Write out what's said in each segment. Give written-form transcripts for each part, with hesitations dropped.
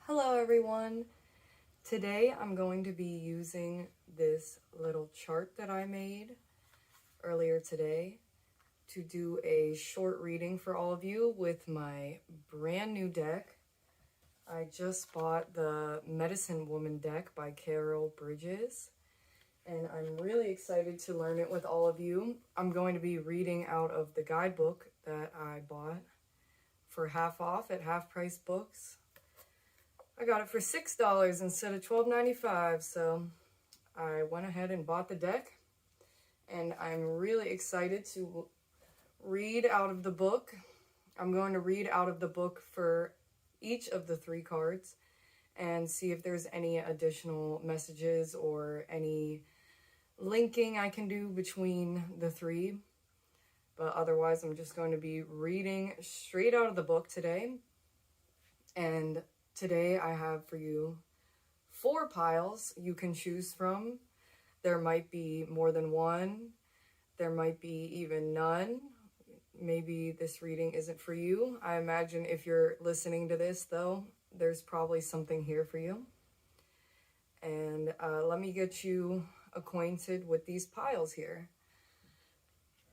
Hello everyone! Today I'm going to be using this little chart that I made earlier today to do a short reading for all of you with my brand new deck. I just bought the Medicine Woman deck by Carol Bridges and I'm really excited to learn it with all of you. I'm going to be reading out of the guidebook that I bought for half off at Half Price Books. I got it for $6 instead of $12.95, so I went ahead and bought the deck, and I'm really excited to read out of the book. I'm going to read out of the book for each of the 3 cards and see if there's any additional messages or any linking I can do between the 3. But otherwise, I'm just going to be reading straight out of the book today. And today I have for you 4 piles you can choose from. There might be more than one. There might be even none. Maybe this reading isn't for you. I imagine if you're listening to this, though, there's probably something here for you. And let me get you acquainted with these piles here.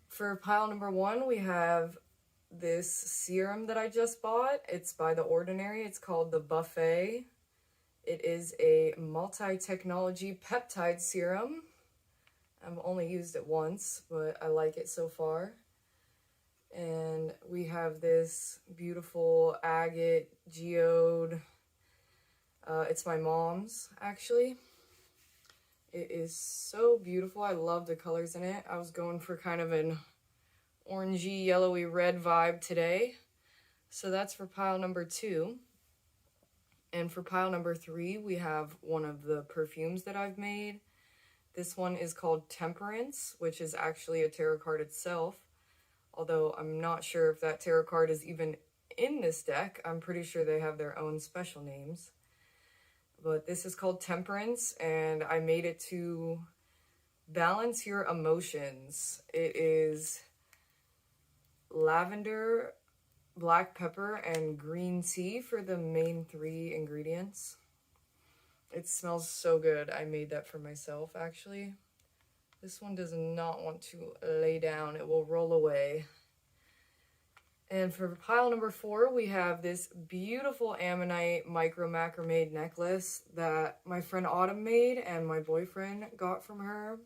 For pile number 1, we have this serum that I just bought. It's by The Ordinary. It's called the Buffet. It is a multi-technology peptide serum. I've only used it once, but I like it so far. And we have this beautiful agate geode. It's my mom's, actually. It is so beautiful. I love the colors in it. I was going for kind of an orangey, yellowy, red vibe today. So that's for pile number 2. And for pile number 3, we have one of the perfumes that I've made. This one is called Temperance, which is actually a tarot card itself. Although I'm not sure if that tarot card is even in this deck. I'm pretty sure they have their own special names. But this is called Temperance, and I made it to balance your emotions. It is lavender, black pepper, and green tea for the main 3 ingredients. It smells so good. I made that for myself, actually. This one does not want to lay down. It will roll away. And for pile number 4, we have this beautiful ammonite micro macrame necklace that my friend Autumn made and my boyfriend got from her.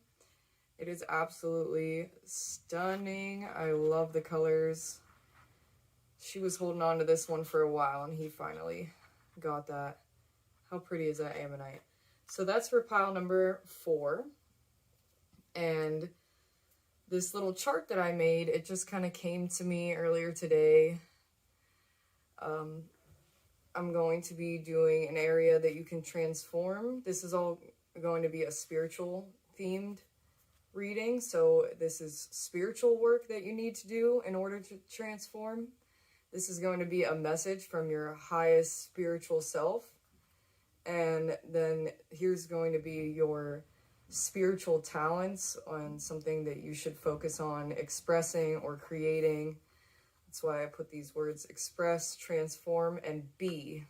It is absolutely stunning. I love the colors. She was holding on to this one for a while and he finally got that. How pretty is that ammonite? So that's for pile number 4. And this little chart that I made, it just kind of came to me earlier today. I'm going to be doing an area that you can transform. This is all going to be a spiritual themed reading. So this is spiritual work that you need to do in order to transform. This is going to be a message from your highest spiritual self. And then here's going to be your spiritual talents on something that you should focus on expressing or creating. That's why I put these words express, transform, and be.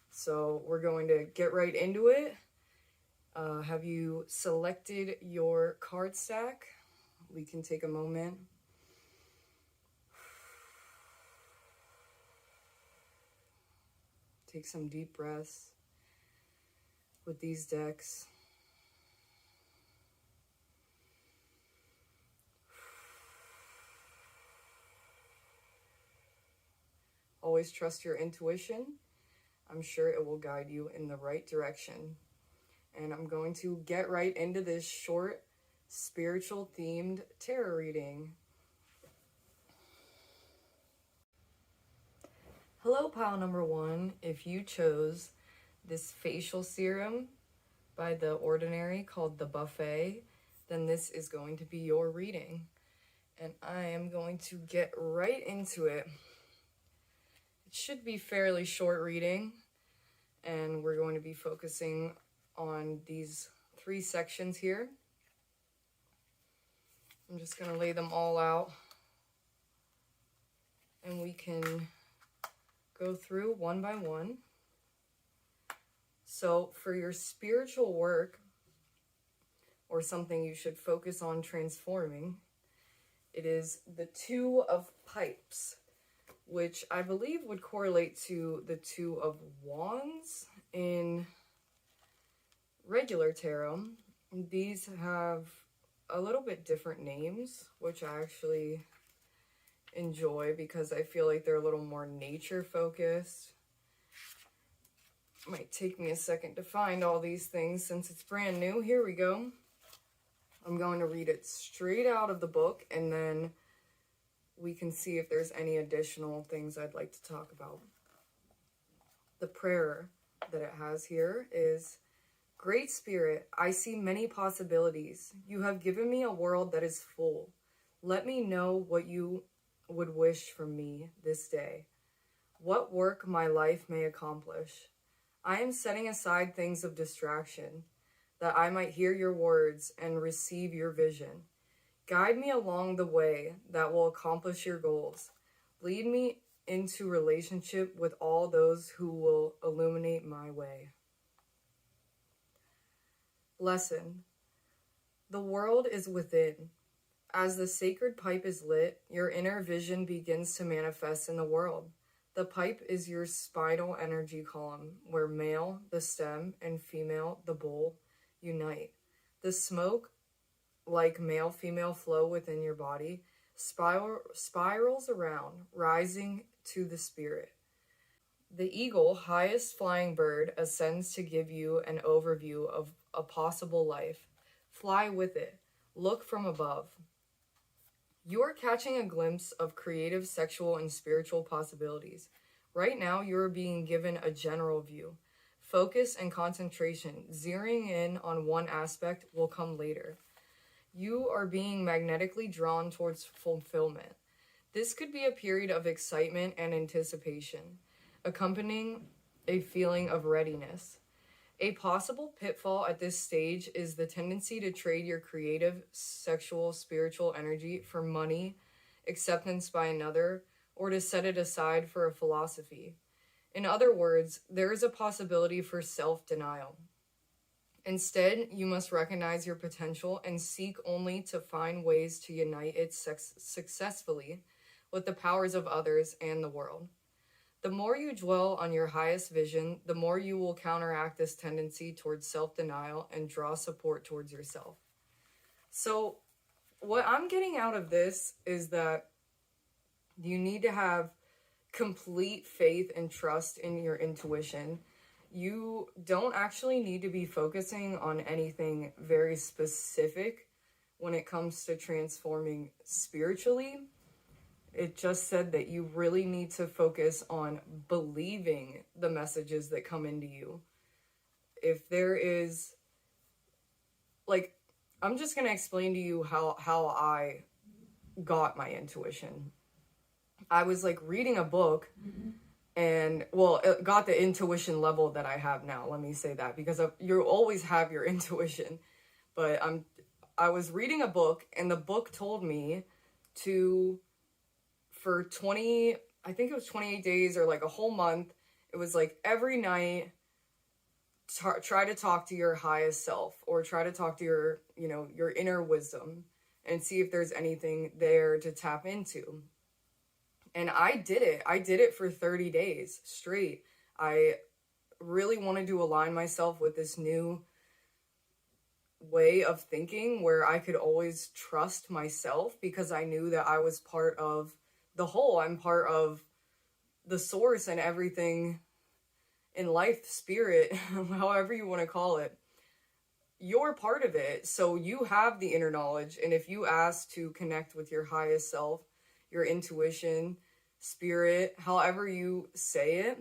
So we're going to get right into it. Have you selected your card stack? We can take a moment. Take some deep breaths with these decks. Always trust your intuition. I'm sure it will guide you in the right direction. And I'm going to get right into this short, spiritual themed tarot reading. Hello, pile number 1. If you chose this facial serum by The Ordinary called the Buffet, then this is going to be your reading. And I am going to get right into it. It should be fairly short reading, and we're going to be focusing on these 3 sections here. I'm just going to lay them all out, and we can go through one by one. So for your spiritual work, or something you should focus on transforming, it is the Two of Pipes, which I believe would correlate to the Two of Wands in regular tarot. These have a little bit different names, which I actually enjoy because I feel like they're a little more nature focused. Might take me a second to find all these things since it's brand new. Here we go. I'm going to read it straight out of the book, and then we can see if there's any additional things I'd like to talk about. The prayer that it has here is, Great Spirit, I see many possibilities. You have given me a world that is full. Let me know what you would wish from me this day. What work my life may accomplish. I am setting aside things of distraction, that I might hear your words and receive your vision. Guide me along the way that will accomplish your goals. Lead me into relationship with all those who will illuminate my way. Lesson. The world is within. As the sacred pipe is lit, your inner vision begins to manifest in the world. The pipe is your spinal energy column, where male, the stem, and female, the bowl, unite. The smoke, like male-female flow within your body, spirals around, rising to the spirit. The eagle, highest flying bird, ascends to give you an overview of a possible life. Fly with it. Look from above. You are catching a glimpse of creative, sexual, and spiritual possibilities. Right now, you are being given a general view. Focus and concentration, zeroing in on one aspect, will come later. You are being magnetically drawn towards fulfillment. This could be a period of excitement and anticipation, accompanying a feeling of readiness. A possible pitfall at this stage is the tendency to trade your creative, sexual, spiritual energy for money, acceptance by another, or to set it aside for a philosophy. In other words, there is a possibility for self-denial. Instead, you must recognize your potential and seek only to find ways to unite it successfully with the powers of others and the world. The more you dwell on your highest vision, the more you will counteract this tendency towards self-denial and draw support towards yourself. So what I'm getting out of this is that you need to have complete faith and trust in your intuition. You don't actually need to be focusing on anything very specific when it comes to transforming spiritually. It just said that you really need to focus on believing the messages that come into you. If there is, like, I'm just going to explain to you how I got my intuition. I was, like, reading a book, and, well, it got the intuition level that I have now. Let me say that, because you always have your intuition. But I was reading a book, and the book told me to, for 20, I think it was 28 days or like a whole month, it was like every night, try to talk to your highest self, or try to talk to your, your inner wisdom, and see if there's anything there to tap into. And I did it. I did it for 30 days straight. I really wanted to align myself with this new way of thinking where I could always trust myself, because I knew that I was part of the whole. I'm part of the source and everything in life, spirit, however you want to call it. You're part of it. So you have the inner knowledge. And if you ask to connect with your highest self, your intuition, spirit, however you say it,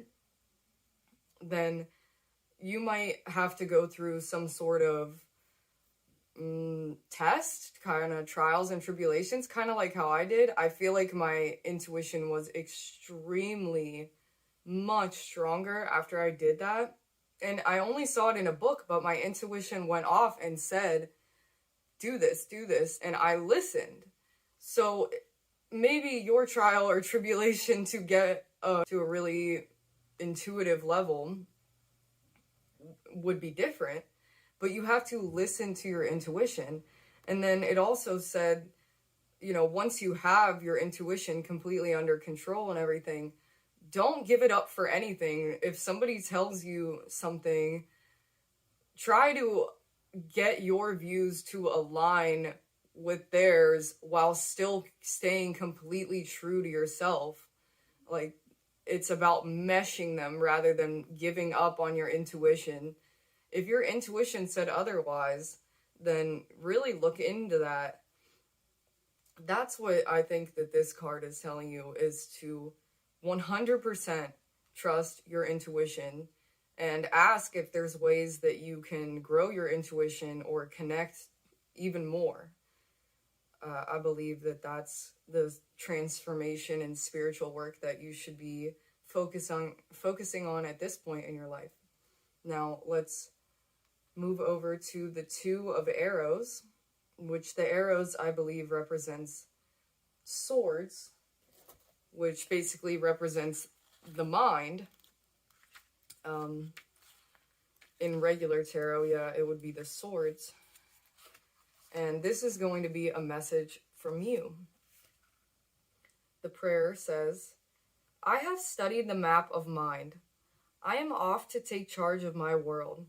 then you might have to go through some sort of test, kind of trials and tribulations, kind of like how I did. I feel like my intuition was extremely much stronger after I did that. And I only saw it in a book, but my intuition went off and said, do this, and I listened. So maybe your trial or tribulation to get to a really intuitive level would be different, but you have to listen to your intuition. And then it also said, once you have your intuition completely under control and everything, don't give it up for anything. If somebody tells you something, try to get your views to align with theirs while still staying completely true to yourself. Like, it's about meshing them rather than giving up on your intuition. If your intuition said otherwise, then really look into that. That's what I think that this card is telling you, is to 100% trust your intuition and ask if there's ways that you can grow your intuition or connect even more. I believe that that's the transformation and spiritual work that you should be focusing on at this point in your life. Now, let's move over to the Two of Arrows, which the arrows, I believe, represents swords, which basically represents the mind. In regular tarot, it would be the swords. And this is going to be a message from you. The prayer says, I have studied the map of mind. I am off to take charge of my world.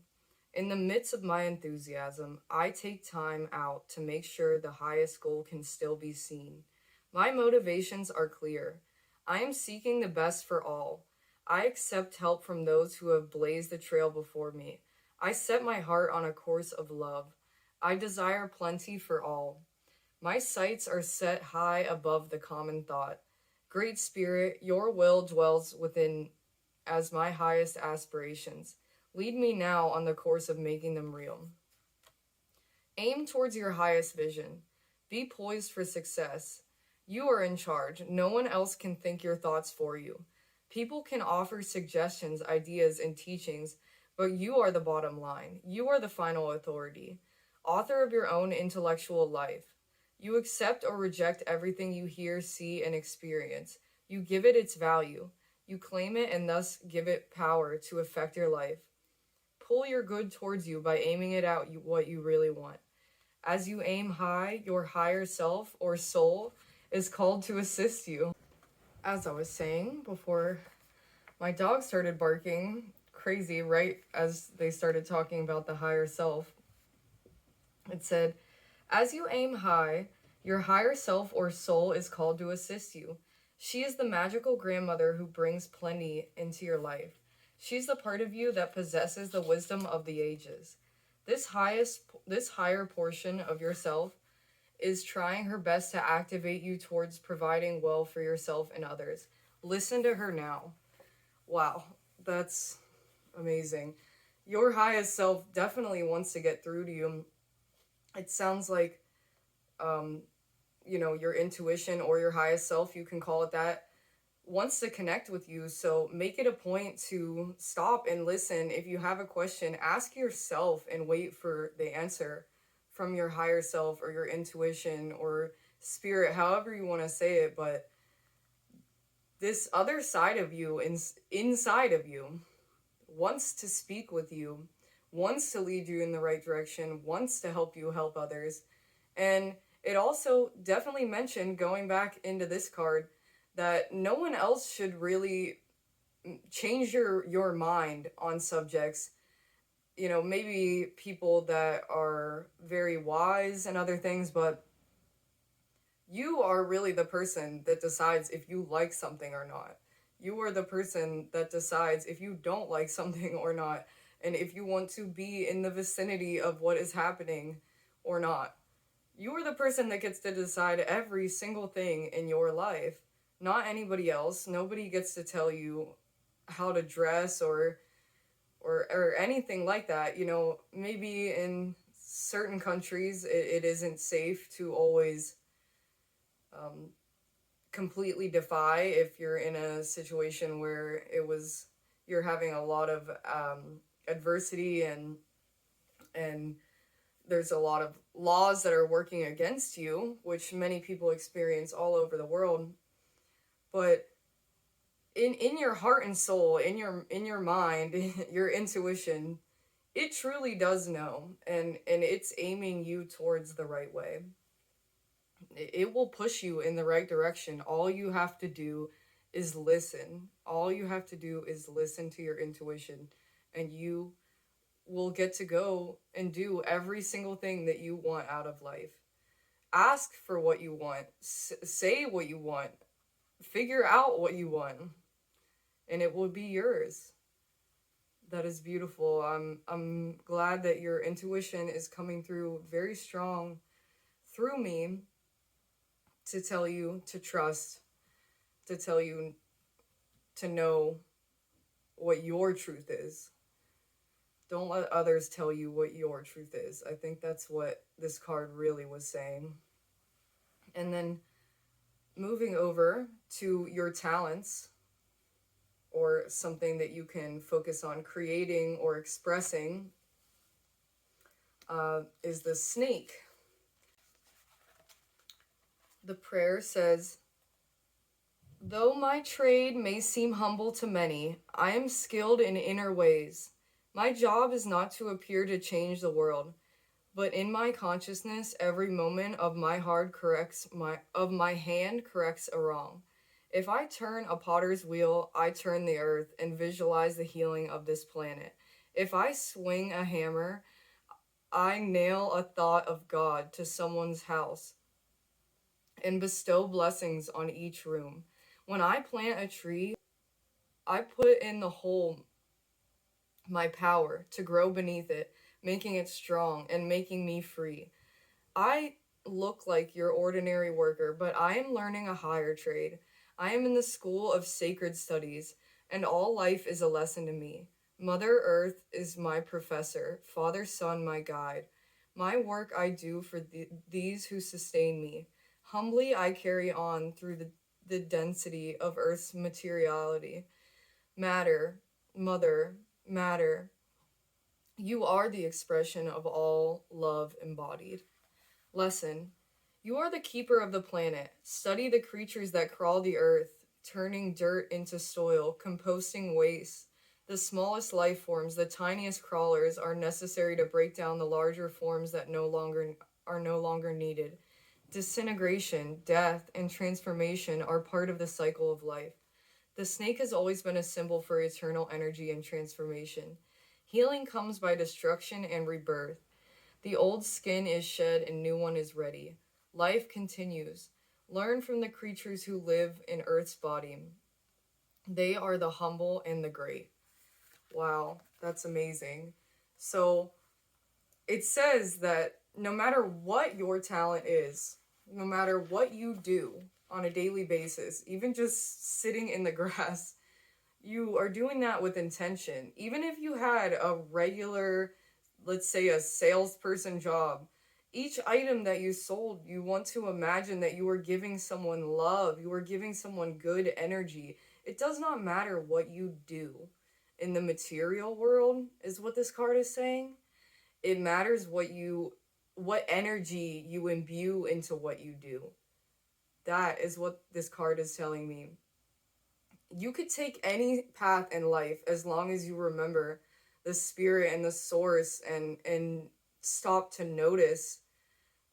In the midst of my enthusiasm, I take time out to make sure the highest goal can still be seen. My motivations are clear. I am seeking the best for all. I accept help from those who have blazed the trail before me. I set my heart on a course of love. I desire plenty for all. My sights are set high above the common thought. Great Spirit, your will dwells within as my highest aspirations. Lead me now on the course of making them real. Aim towards your highest vision. Be poised for success. You are in charge. No one else can think your thoughts for you. People can offer suggestions, ideas, and teachings, but you are the bottom line. You are the final authority. Author of your own intellectual life. You accept or reject everything you hear, see, and experience. You give it its value. You claim it and thus give it power to affect your life. Pull your good towards you by aiming it at what you really want. As you aim high, your higher self or soul is called to assist you. As I was saying before, my dog started barking crazy right as they started talking about the higher self. It said, as you aim high, your higher self or soul is called to assist you. She is the magical grandmother who brings plenty into your life. She's the part of you that possesses the wisdom of the ages. This higher portion of yourself is trying her best to activate you towards providing well for yourself and others. Listen to her now. Wow, that's amazing. Your highest self definitely wants to get through to you. It sounds like, your intuition or your highest self, you can call it that, wants to connect with you. So make it a point to stop and listen. If you have a question, ask yourself and wait for the answer from your higher self or your intuition or spirit, however you want to say it. But this other side of you, inside of you, wants to speak with you, wants to lead you in the right direction, wants to help you help others. And it also definitely mentioned, going back into this card, that no one else should really change your mind on subjects. Maybe people that are very wise and other things, but you are really the person that decides if you like something or not. You are the person that decides if you don't like something or not, and if you want to be in the vicinity of what is happening or not. You are the person that gets to decide every single thing in your life, not anybody else. Nobody gets to tell you how to dress or anything like that. Maybe in certain countries it isn't safe to always completely defy if you're in a situation where you're having a lot of adversity and there's a lot of laws that are working against you, which many people experience all over the world. But in your heart and soul, in your mind, your intuition, it truly does know, and it's aiming you towards the right way. It will push you in the right direction. All you have to do is listen. All you have to do is listen to your intuition, and you will get to go and do every single thing that you want out of life. Ask for what you want, say what you want, figure out what you want, and it will be yours. That is beautiful. I'm glad that your intuition is coming through very strong through me to tell you to trust, to tell you to know what your truth is. Don't let others tell you what your truth is. I think that's what this card really was saying. And then moving over to your talents, or something that you can focus on creating or expressing, is the snake. The prayer says, "Though my trade may seem humble to many, I am skilled in inner ways. My job is not to appear to change the world, but in my consciousness, every moment of my hand corrects a wrong. If I turn a potter's wheel, I turn the earth and visualize the healing of this planet. If I swing a hammer, I nail a thought of God to someone's house and bestow blessings on each room. When I plant a tree, I put in the whole my power to grow beneath it, making it strong and making me free. I look like your ordinary worker, but I am learning a higher trade. I am in the school of sacred studies, and all life is a lesson to me. Mother Earth is my professor, Father Sun my guide. My work I do for these who sustain me. Humbly I carry on through the density of Earth's materiality. Matter, Mother, matter. You are the expression of all love embodied. Lesson: you are the keeper of the planet. Study the creatures that crawl the earth, turning dirt into soil, composting waste. The smallest life forms, the tiniest crawlers, are necessary to break down the larger forms that are no longer needed. Disintegration, death, and transformation are part of the cycle of life. The snake has always been a symbol for eternal energy and transformation. Healing comes by destruction and rebirth. The old skin is shed and new one is ready. Life continues. Learn from the creatures who live in Earth's body. They are the humble and the great." Wow, that's amazing. So it says that no matter what your talent is, no matter what you do on a daily basis, even just sitting in the grass, you are doing that with intention. Even if you had a regular, let's say, a salesperson job, each item that you sold, you want to imagine that you were giving someone love, you were giving someone good energy. It does not matter what you do in the material world, is what this card is saying. It matters what energy you imbue into what you do. That is what this card is telling me. You could take any path in life as long as you remember the spirit and the source, and stop to notice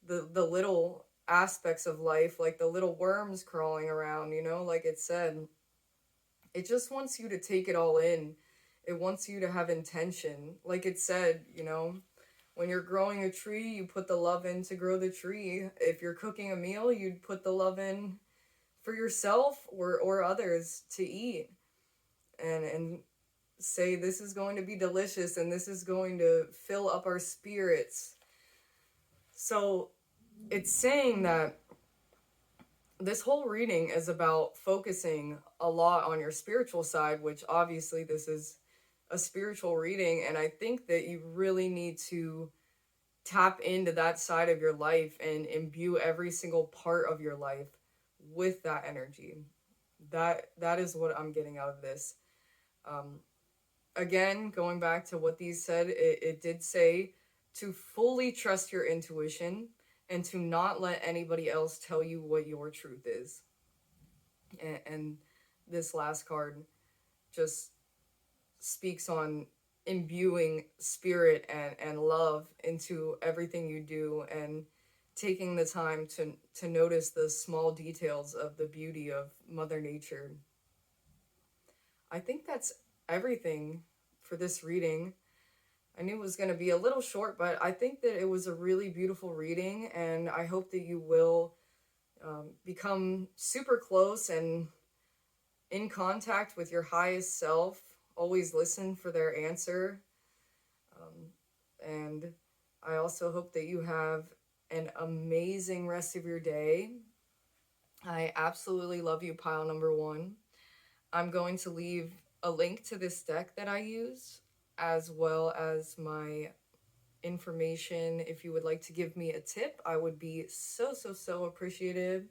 the little aspects of life, like the little worms crawling around, like it said. It just wants you to take it all in. It wants you to have intention. Like it said, when you're growing a tree, you put the love in to grow the tree. If you're cooking a meal, you'd put the love in for yourself or others to eat, and say, this is going to be delicious and this is going to fill up our spirits. So it's saying that this whole reading is about focusing a lot on your spiritual side, which obviously this is a spiritual reading, and I think that you really need to tap into that side of your life and imbue every single part of your life with that energy. That is what I'm getting out of this. Again, going back to what these said, it did say to fully trust your intuition and to not let anybody else tell you what your truth is. And this last card just speaks on imbuing spirit and love into everything you do, and taking the time to notice the small details of the beauty of Mother Nature. I think that's everything for this reading. I knew it was going to be a little short, but I think that it was a really beautiful reading, and I hope that you will become super close and in contact with your highest self. Always listen for their answer. And I also hope that you have an amazing rest of your day. I absolutely love you, pile number one. I'm going to leave a link to this deck that I use, as well as my information. If you would like to give me a tip, I would be so appreciative,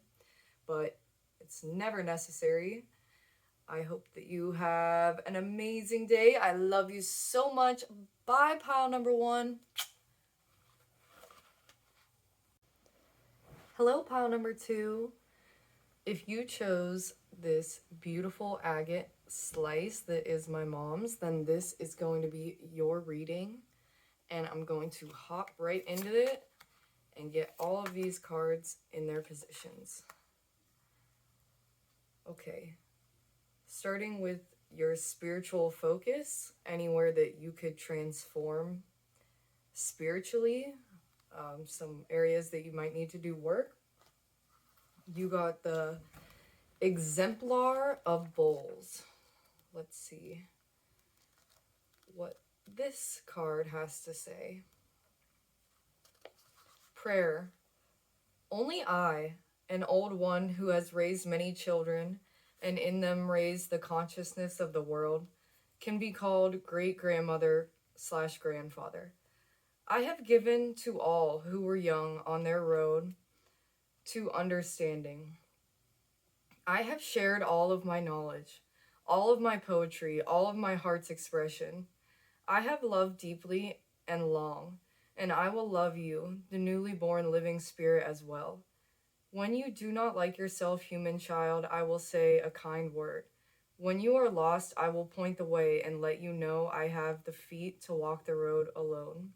but it's never necessary. I hope that you have an amazing day. I love you so much. Bye, pile number one. Hello, pile number two. If you chose this beautiful agate slice that is my mom's, then this is going to be your reading. And I'm going to hop right into it and get all of these cards in their positions. Okay. Starting with your spiritual focus, anywhere that you could transform spiritually, some areas that you might need to do work. You got the Exemplar of Bowls. Let's see what this card has to say. Prayer. Only I, an old one who has raised many children, and in them raised the consciousness of the world, can be called great-grandmother/grandfather. I have given to all who were young on their road to understanding. I have shared all of my knowledge, all of my poetry, all of my heart's expression. I have loved deeply and long, and I will love you, the newly born living spirit, as well. When you do not like yourself, human child, I will say a kind word. When you are lost, I will point the way and let you know I have the feet to walk the road alone.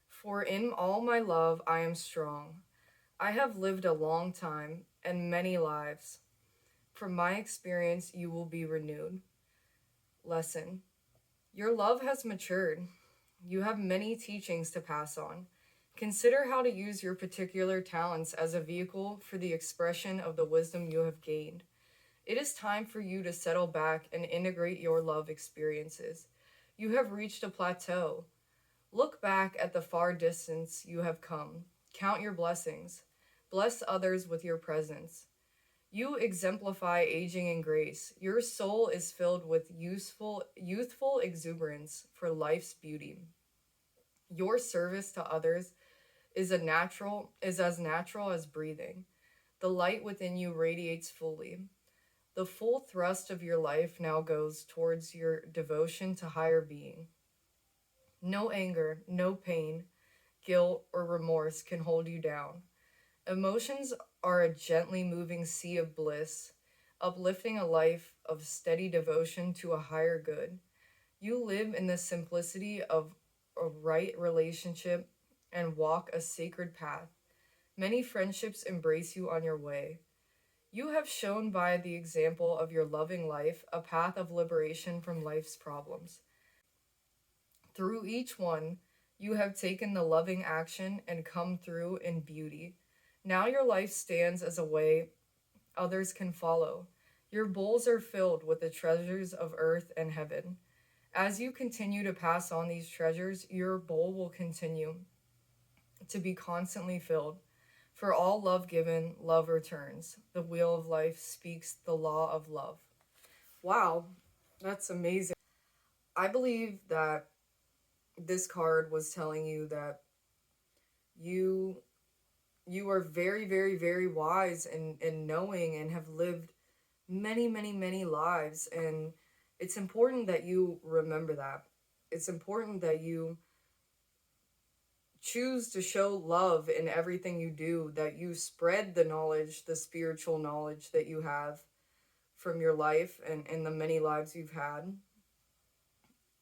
For in all my love I am strong. I have lived a long time and many lives. From my experience you will be renewed. Lesson. Your love has matured. You have many teachings to pass on. Consider how to use your particular talents as a vehicle for the expression of the wisdom you have gained. It is time for you to settle back and integrate your love experiences. You have reached a plateau. Look back at the far distance you have come. Count your blessings. Bless others with your presence. You exemplify aging in grace. Your soul is filled with youthful exuberance for life's beauty. Your service to others is as natural as breathing. The light within you radiates fully. The full thrust of your life now goes towards your devotion to higher being. No anger, no pain, guilt, or remorse can hold you down. Emotions are a gently moving sea of bliss, uplifting a life of steady devotion to a higher good. You live in the simplicity of a right relationship and walk a sacred path. Many friendships embrace you on your way. You have shown by the example of your loving life a path of liberation from life's problems. Through each one, you have taken the loving action and come through in beauty. Now your life stands as a way others can follow. Your bowls are filled with the treasures of earth and heaven. As you continue to pass on these treasures, your bowl will continue to be constantly filled. For all love given, love returns. The wheel of life speaks the law of love. Wow, that's amazing. I believe that this card was telling you that you are very wise and knowing and have lived many lives, and it's important that you remember that. It's important that you choose to show love in everything you do, that you spread the knowledge, the spiritual knowledge that you have from your life and the many lives you've had.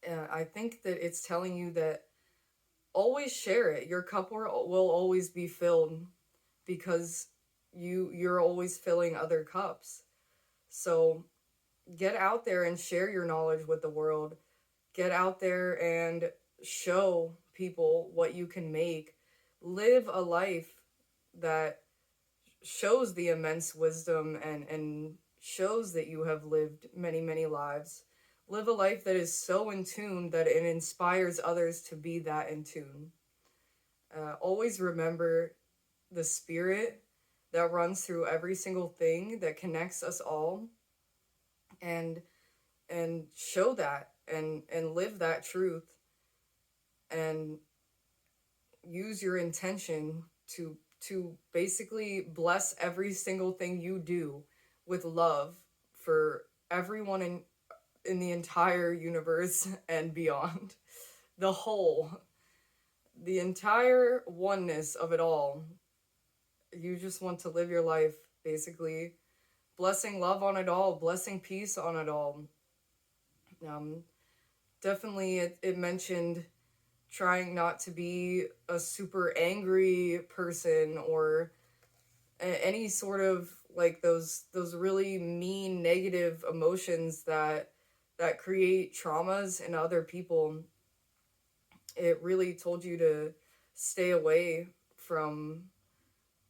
I think that it's telling you that always share it. Your cup will always be filled because you're always filling other cups. So get out there and share your knowledge with the world. Get out there and show people what you can make. Live a life that shows the immense wisdom and shows that you have lived many, many lives. Live a life that is so in tune that it inspires others to be that in tune. Always remember the spirit that runs through every single thing that connects us all, and show that and live that truth, and use your intention to basically bless every single thing you do with love for everyone in the entire universe and beyond. The whole, the entire oneness of it all. You just want to live your life basically blessing love on it all, blessing peace on it all. Definitely it mentioned trying not to be a super angry person or any sort of like those really mean negative emotions that create traumas in other people. It really told you to stay away from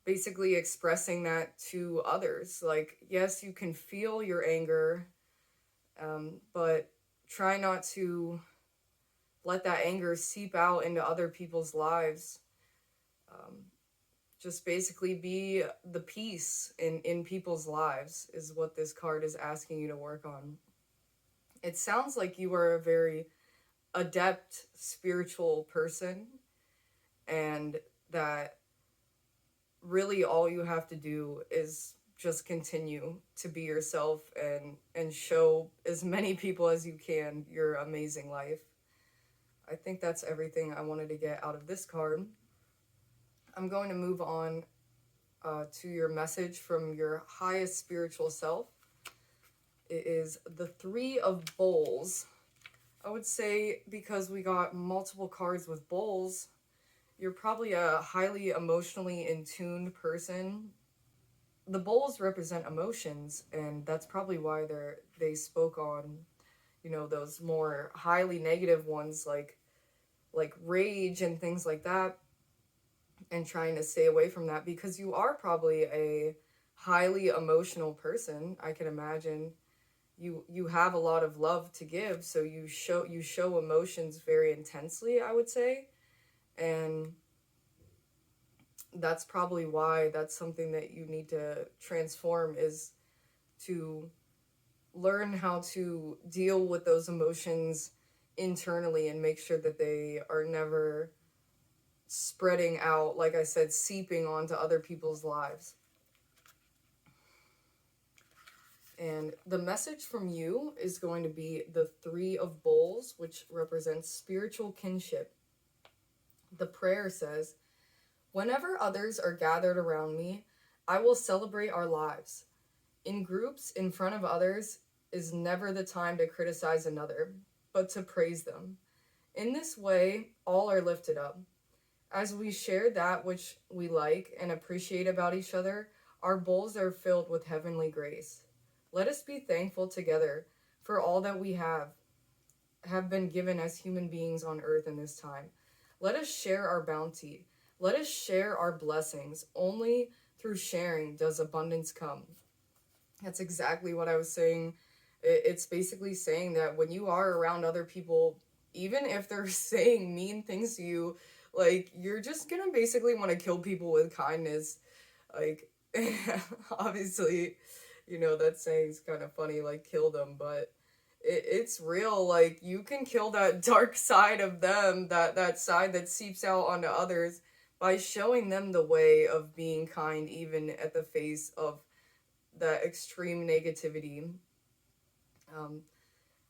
basically expressing that to others. Like, yes, you can feel your anger, but try not to let that anger seep out into other people's lives. Just basically be the peace in people's lives is what this card is asking you to work on. It sounds like you are a very adept spiritual person, and that really all you have to do is just continue to be yourself and show as many people as you can your amazing life. I think that's everything I wanted to get out of this card. I'm going to move on to your message from your highest spiritual self. It is the Three of Bowls. I would say because we got multiple cards with bowls, you're probably a highly emotionally in tuned person. The bowls represent emotions, and that's probably why they spoke on, those more highly negative ones like rage and things like that, and trying to stay away from that because you are probably a highly emotional person. I can imagine you have a lot of love to give, so you show emotions very intensely, I would say. And that's probably why that's something that you need to transform, is to learn how to deal with those emotions internally and make sure that they are never spreading out, like I said, seeping onto other people's lives. And the message from you is going to be the Three of Bowls, which represents spiritual kinship. The prayer says, "Whenever others are gathered around me, I will celebrate our lives. In groups, in front of others, is never the time to criticize another, but to praise them. In this way, all are lifted up. As we share that which we like and appreciate about each other, our bowls are filled with heavenly grace. Let us be thankful together for all that we have been given as human beings on earth in this time. Let us share our bounty. Let us share our blessings. Only through sharing does abundance come." That's exactly what I was saying. It's basically saying that when you are around other people, even if they're saying mean things to you, like, you're just gonna basically want to kill people with kindness. Like, obviously, that saying's kind of funny, like, kill them, but it's real. Like, you can kill that dark side of them, that side that seeps out onto others, by showing them the way of being kind, even at the face of that extreme negativity.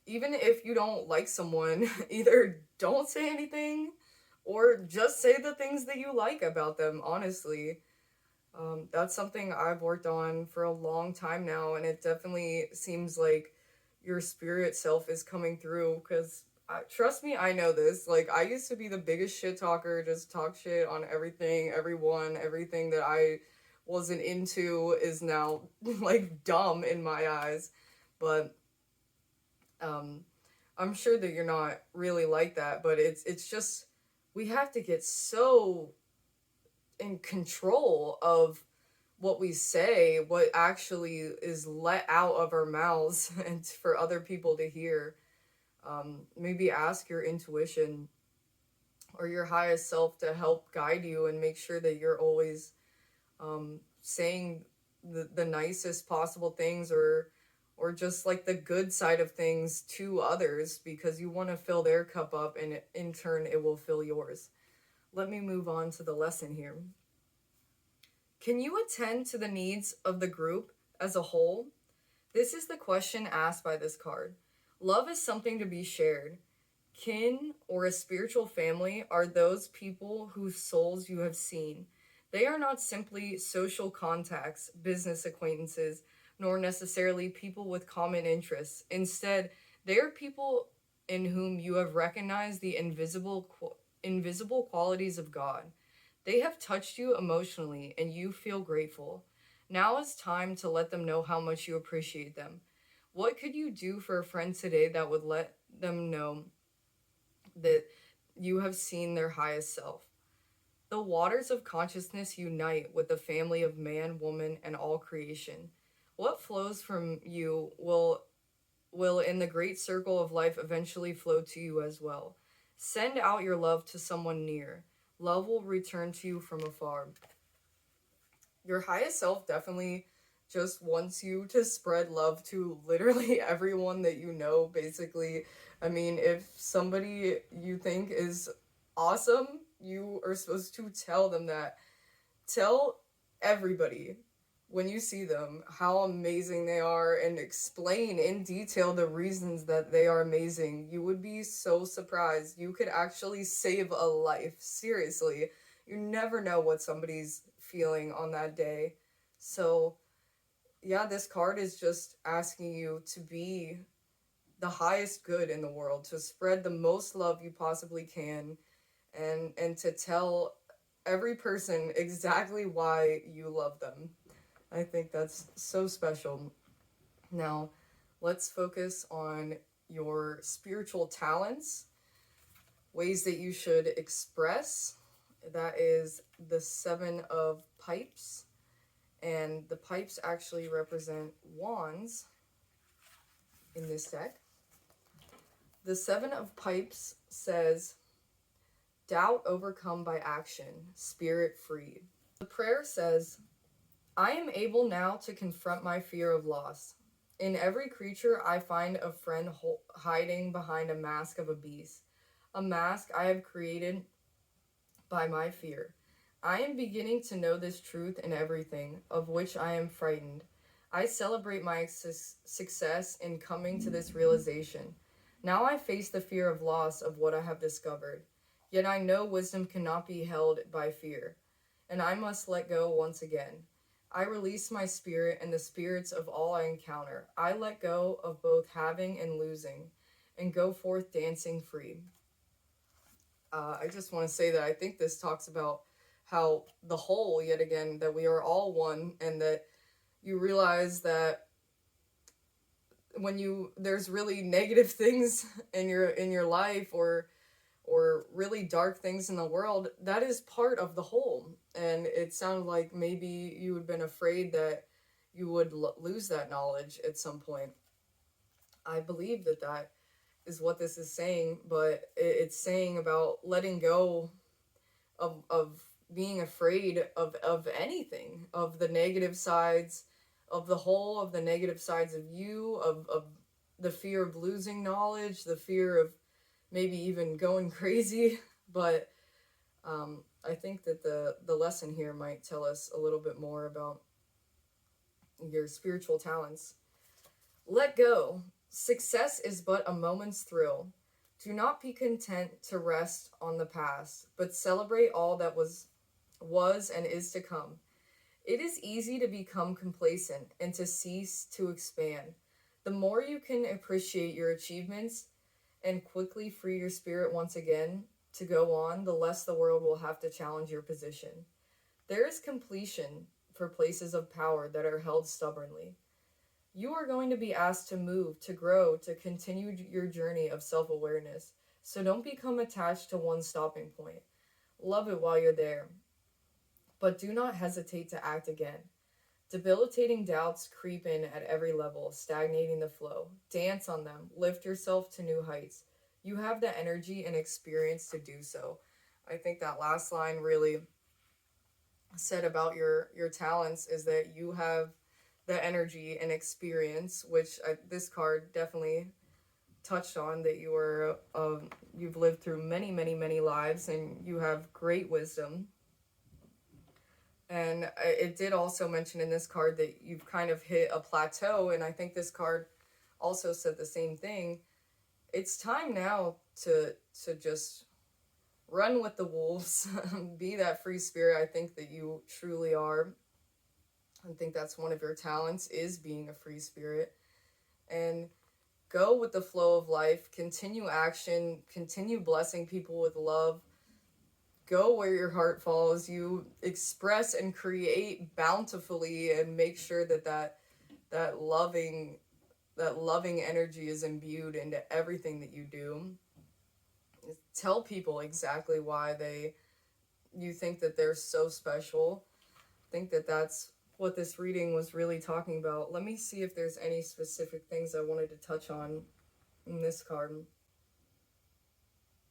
Even if you don't like someone, either don't say anything or just say the things that you like about them, honestly. That's something I've worked on for a long time now, and it definitely seems like your spirit self is coming through, because trust me, I know this. Like, I used to be the biggest shit talker, just talk shit on everything, everyone, everything that I wasn't into is now, like, dumb in my eyes. But, I'm sure that you're not really like that, but it's just, we have to get so in control of what we say, what actually is let out of our mouths and for other people to hear. Maybe ask your intuition or your highest self to help guide you and make sure that you're always saying the nicest possible things, or just like the good side of things to others, because you want to fill their cup up, and in turn it will fill yours. Let me move on to the lesson here. Can you attend to the needs of the group as a whole? This is the question asked by this card. Love is something to be shared. Kin or a spiritual family are those people whose souls you have seen. They are not simply social contacts, business acquaintances, nor necessarily people with common interests. Instead, they are people in whom you have recognized the invisible qualities of God. They have touched you emotionally, and you feel grateful. Now is time to let them know how much you appreciate them. What could you do for a friend today that would let them know that you have seen their highest self? The waters of consciousness unite with the family of man, woman, and all creation. What flows from you will in the great circle of life eventually flow to you as well. Send out your love to someone near. Love will return to you from afar. Your highest self definitely just wants you to spread love to literally everyone that you know, basically. I mean, if somebody you think is awesome, you are supposed to tell them that. Tell everybody when you see them how amazing they are, and explain in detail the reasons that they are amazing. You would be so surprised. You could actually save a life. Seriously. You never know what somebody's feeling on that day. So, yeah, this card is just asking you to be the highest good in the world, to spread the most love you possibly can, and to tell every person exactly why you love them. I think that's so special. Now, let's focus on your spiritual talents, ways that you should express. That is the Seven of Pipes. And the pipes actually represent wands in this deck. The Seven of Pipes says, doubt overcome by action, spirit freed. The prayer says, I am able now to confront my fear of loss. In every creature, I find a friend hiding behind a mask of a beast, a mask I have created by my fear. I am beginning to know this truth in everything, of which I am frightened. I celebrate my success in coming to this realization. Now I face the fear of loss of what I have discovered. Yet I know wisdom cannot be held by fear, and I must let go once again. I release my spirit and the spirits of all I encounter. I let go of both having and losing, and go forth dancing free. I just want to say that I think this talks about how the whole, yet again, that we are all one, and that you realize that when there's really negative things in your life, or really dark things in the world, that is part of the whole. And it sounded like maybe you had been afraid that you would lose that knowledge at some point. I believe that is what this is saying, but it's saying about letting go of being afraid of anything, of the negative sides of the whole, of the negative sides of you, of the fear of losing knowledge, the fear of maybe even going crazy. But I think that the lesson here might tell us a little bit more about your spiritual talents. Let go. Success is but a moment's thrill. Do not be content to rest on the past, but celebrate all that was and is to come. It is easy to become complacent and to cease to expand. The more you can appreciate your achievements, and quickly free your spirit once again to go on, the less the world will have to challenge your position. There is completion for places of power that are held stubbornly. You are going to be asked to move, to grow, to continue your journey of self-awareness. So don't become attached to one stopping point. Love it while you're there. But do not hesitate to act again. Debilitating doubts creep in at every level, stagnating the flow. Dance on them. Lift yourself to new heights. You have the energy and experience to do so. I think that last line really said about your talents is that you have the energy and experience, which this card definitely touched on, that you've lived through many lives and you have great wisdom. And it did also mention in this card that you've kind of hit a plateau, and I think this card also said the same thing. It's time now to just run with the wolves, be that free spirit I think that you truly are. I think that's one of your talents, is being a free spirit. And go with the flow of life, continue action, continue blessing people with love. Go where your heart follows you, express and create bountifully, and make sure that loving energy is imbued into everything that you do. Tell people exactly why you think that they're so special. I think that that's what this reading was really talking about. Let me see if there's any specific things I wanted to touch on in this card.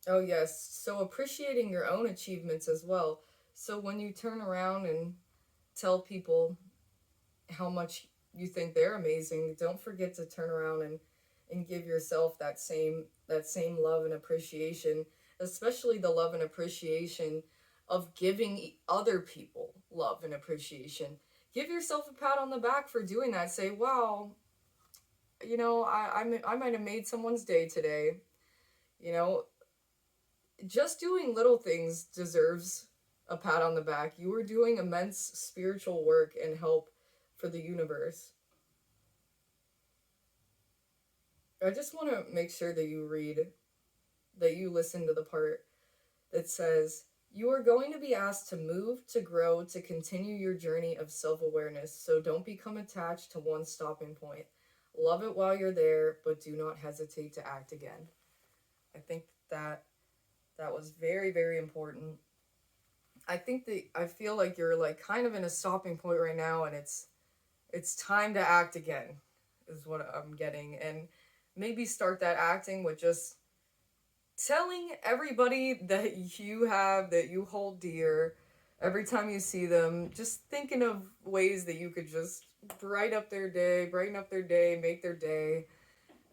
Oh yes, so appreciating your own achievements as well. So when you turn around and tell people how much you think they're amazing, don't forget to turn around and give yourself that same love and appreciation, especially the love and appreciation of giving other people love and appreciation. Give yourself a pat on the back for doing that. Say, wow, I might have made someone's day today. Just doing little things deserves a pat on the back. You are doing immense spiritual work and help for the universe. I just want to make sure that you listen to the part that says, you are going to be asked to move, to grow, to continue your journey of self-awareness. So don't become attached to one stopping point. Love it while you're there, but do not hesitate to act again. I think that was very important. I feel like you're like kind of in a stopping point right now, and it's time to act again, is what I'm getting. And maybe start that acting with just telling everybody that you hold dear, every time you see them, just thinking of ways that you could just brighten up their day, make their day.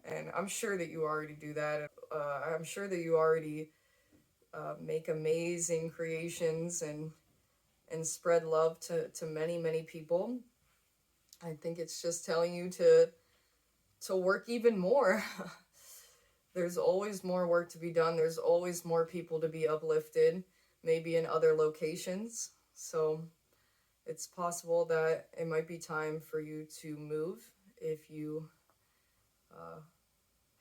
And I'm sure that you already do that. I'm sure that you already make amazing creations and spread love to many people. I think it's just telling you to work even more. There's always more work to be done. There's always more people to be uplifted, maybe in other locations. So it's possible that it might be time for you to move if you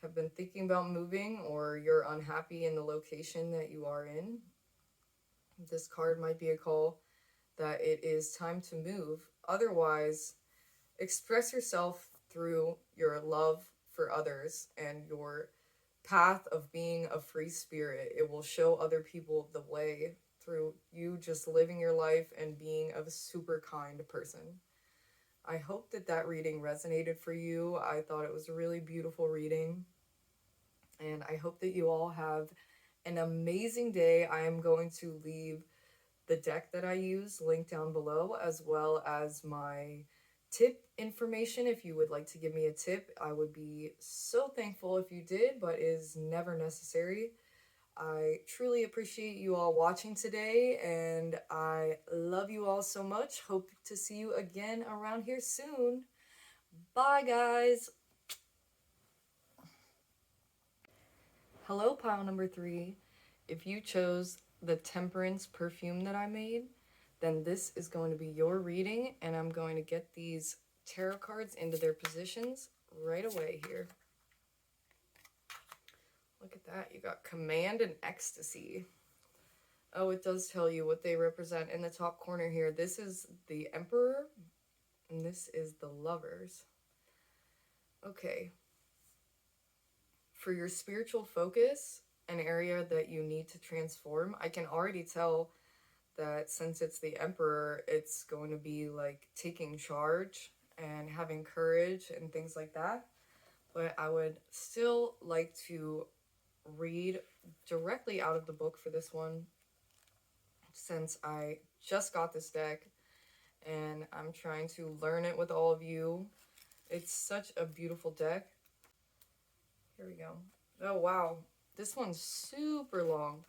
have been thinking about moving, or you're unhappy in the location that you are in. This card might be a call that it is time to move. Otherwise, express yourself through your love for others and your path of being a free spirit. It will show other people the way through you just living your life and being a super kind person. I hope that reading resonated for you. I thought it was a really beautiful reading, and I hope that you all have an amazing day. I am going to leave the deck that I use linked down below, as well as my tip information. If you would like to give me a tip, I would be so thankful if you did, but is never necessary. I truly appreciate you all watching today, and I love you all so much. Hope to see you again around here soon. Bye, guys. Hello, pile number 3. If you chose the Temperance perfume that I made, then this is going to be your reading, and I'm going to get these tarot cards into their positions right away here. Look at that. You got command and ecstasy. Oh, it does tell you what they represent in the top corner here. This is the Emperor, and this is the Lovers. Okay. For your spiritual focus, an area that you need to transform, I can already tell that since it's the Emperor, it's going to be like taking charge and having courage and things like that. But I would still like to read directly out of the book for this one, since I just got this deck and I'm trying to learn it with all of you. It's such a beautiful deck. Here we go. Oh, wow. This one's super long.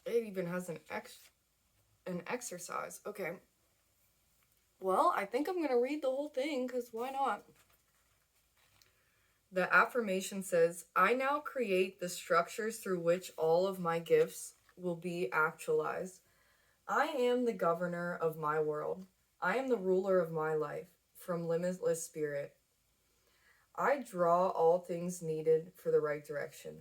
It even has an exercise. Okay. Well, I think I'm going to read the whole thing, because why not? The affirmation says, I now create the structures through which all of my gifts will be actualized. I am the governor of my world. I am the ruler of my life, from limitless spirit. I draw all things needed for the right direction.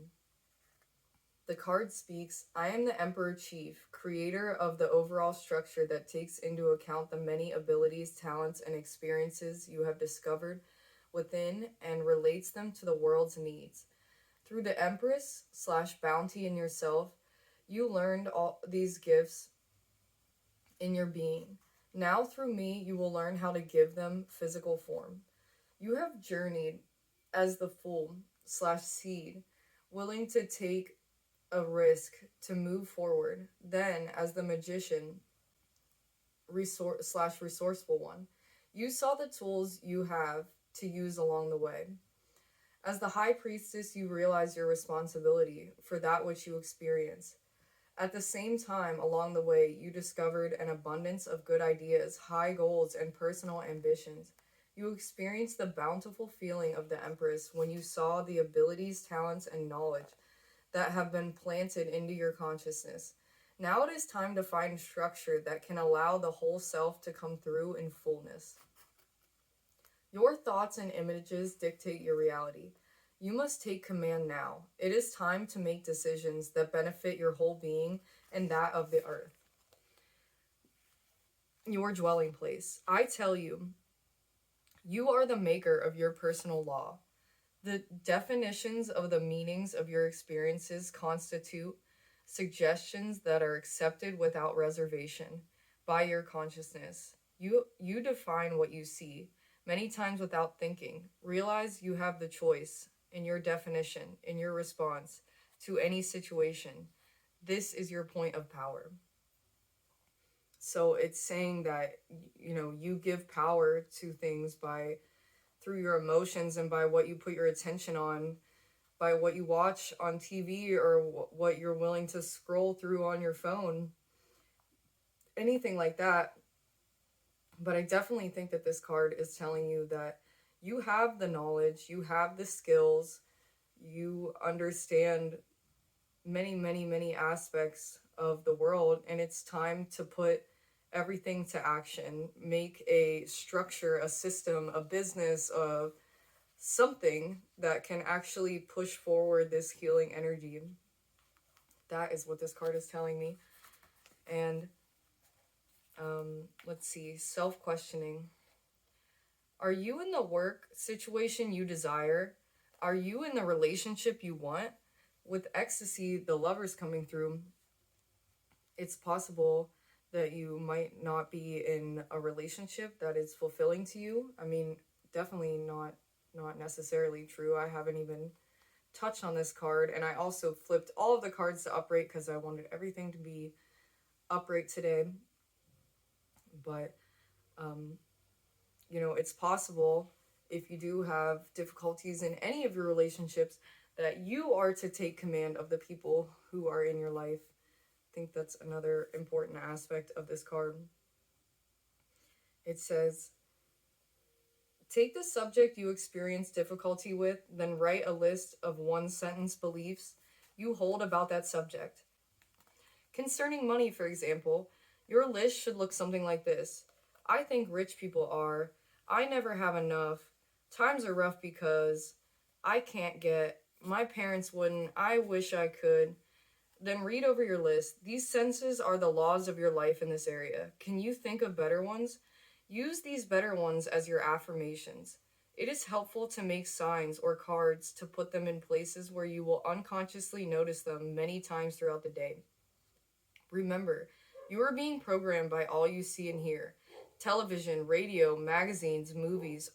The card speaks, I am the Emperor Chief, creator of the overall structure that takes into account the many abilities, talents, and experiences you have discovered within and relates them to the world's needs. Through the Empress/bounty in yourself, you learned all these gifts in your being. Now through me, you will learn how to give them physical form. You have journeyed as the Fool/seed, willing to take a risk to move forward. Then, as the Magician resourceful one, you saw the tools you have to use along the way. As the High Priestess, you realize your responsibility for that which you experience. At the same time, along the way, you discovered an abundance of good ideas, high goals, and personal ambitions. You experienced the bountiful feeling of the Empress when you saw the abilities, talents, and knowledge that have been planted into your consciousness. Now it is time to find structure that can allow the whole self to come through in fullness. Your thoughts and images dictate your reality. You must take command now. It is time to make decisions that benefit your whole being and that of the earth. Your dwelling place. I tell you, you are the maker of your personal law. The definitions of the meanings of your experiences constitute suggestions that are accepted without reservation by your consciousness. You define what you see, many times without thinking. Realize you have the choice in your definition, in your response to any situation. This is your point of power. So it's saying that, you give power to things through your emotions and by what you put your attention on, by what you watch on TV or what you're willing to scroll through on your phone, anything like that. But I definitely think that this card is telling you that you have the knowledge, you have the skills, you understand many, many, many aspects of the world, and it's time to put everything to action. Make a structure, a system, a business, of something that can actually push forward this healing energy. That is what this card is telling me. And let's see, self-questioning. Are you in the work situation you desire? Are you in the relationship you want? With ecstasy, the Lovers coming through, it's possible that you might not be in a relationship that is fulfilling to you. I mean, definitely not necessarily true. I haven't even touched on this card, and I also flipped all of the cards to upright because I wanted everything to be upright today. But it's possible, if you do have difficulties in any of your relationships, that you are to take command of the people who are in your life. I think that's another important aspect of this card. It says, take the subject you experience difficulty with, then write a list of one-sentence beliefs you hold about that subject. Concerning money, for example, your list should look something like this. I think rich people are. I never have enough. times are rough because I can't get, my parents wouldn't, I wish I could. Then read over your list. These senses are the laws of your life in this area. Can you think of better ones? Use these better ones as your affirmations. It is helpful to make signs or cards to put them in places where you will unconsciously notice them many times throughout the day. Remember, you are being programmed by all you see and hear. Television, radio, magazines, movies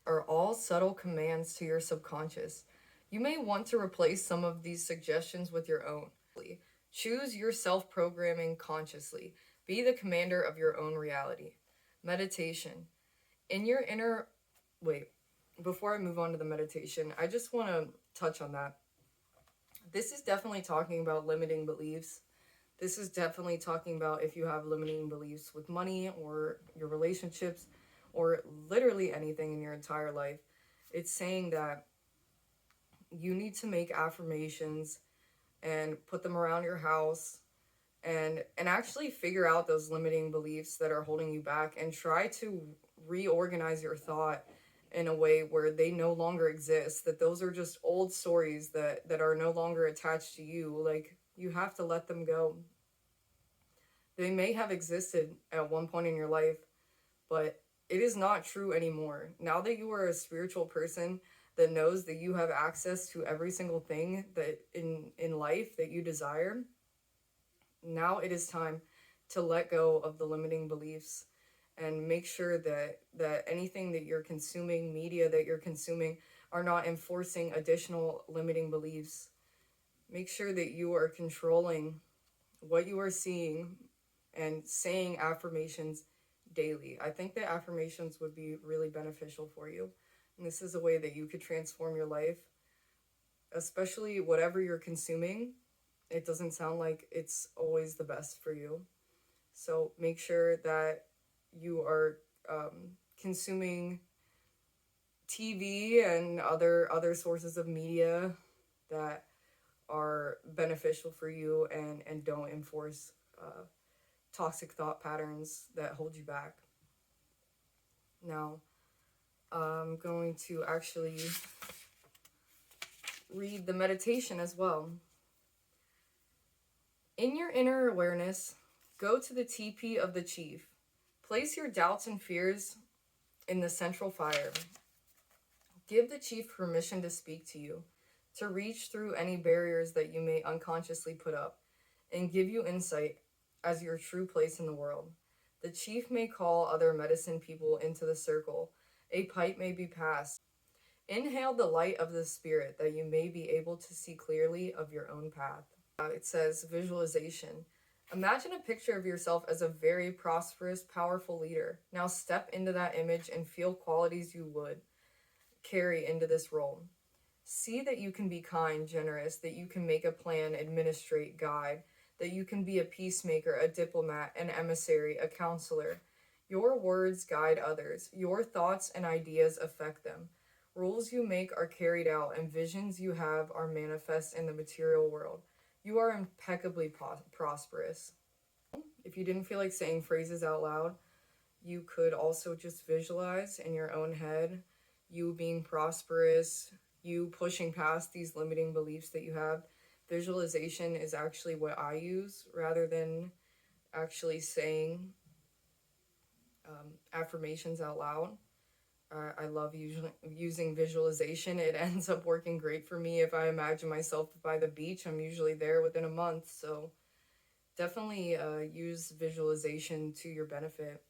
are all subtle commands to your subconscious. You may want to replace some of these suggestions with your own. Choose your self programming consciously. Be the commander of your own reality. Meditation. In your inner. Wait, before I move on to the meditation, I just want to touch on that. This is definitely talking about limiting beliefs. This is definitely talking about if you have limiting beliefs with money or your relationships or literally anything in your entire life. It's saying that you need to make affirmations and put them around your house and actually figure out those limiting beliefs that are holding you back and try to reorganize your thought in a way where they no longer exist, that those are just old stories that are no longer attached to you. Like, you have to let them go. They may have existed at one point in your life, but it is not true anymore. Now that you are a spiritual person that knows that you have access to every single thing that in life that you desire, now it is time to let go of the limiting beliefs and make sure that anything that you're consuming, media that you're consuming, are not enforcing additional limiting beliefs. Make sure that you are controlling what you are seeing and saying affirmations daily. I think that affirmations would be really beneficial for you. And this is a way that you could transform your life, especially whatever you're consuming. It doesn't sound like it's always the best for you. So make sure that you are consuming TV and other sources of media that are beneficial for you and don't enforce toxic thought patterns that hold you back. Now, I'm going to actually read the meditation as well. In your inner awareness, go to the teepee of the chief. Place your doubts and fears in the central fire. Give the chief permission to speak to you, to reach through any barriers that you may unconsciously put up, and give you insight as your true place in the world. The chief may call other medicine people into the circle. A pipe may be passed. Inhale the light of the spirit that you may be able to see clearly of your own path. It says visualization. Imagine a picture of yourself as a very prosperous, powerful leader. Now step into that image and feel qualities you would carry into this role. See that you can be kind, generous, that you can make a plan, administrate, guide, that you can be a peacemaker, a diplomat, an emissary, a counselor. Your words guide others. Your thoughts and ideas affect them. Rules you make are carried out, and visions you have are manifest in the material world. You are impeccably prosperous. If you didn't feel like saying phrases out loud, you could also just visualize in your own head you being prosperous, you pushing past these limiting beliefs that you have. Visualization is actually what I use rather than actually saying affirmations out loud. I love using visualization. It ends up working great for me. If I imagine myself by the beach, I'm usually there within a month. So definitely use visualization to your benefit,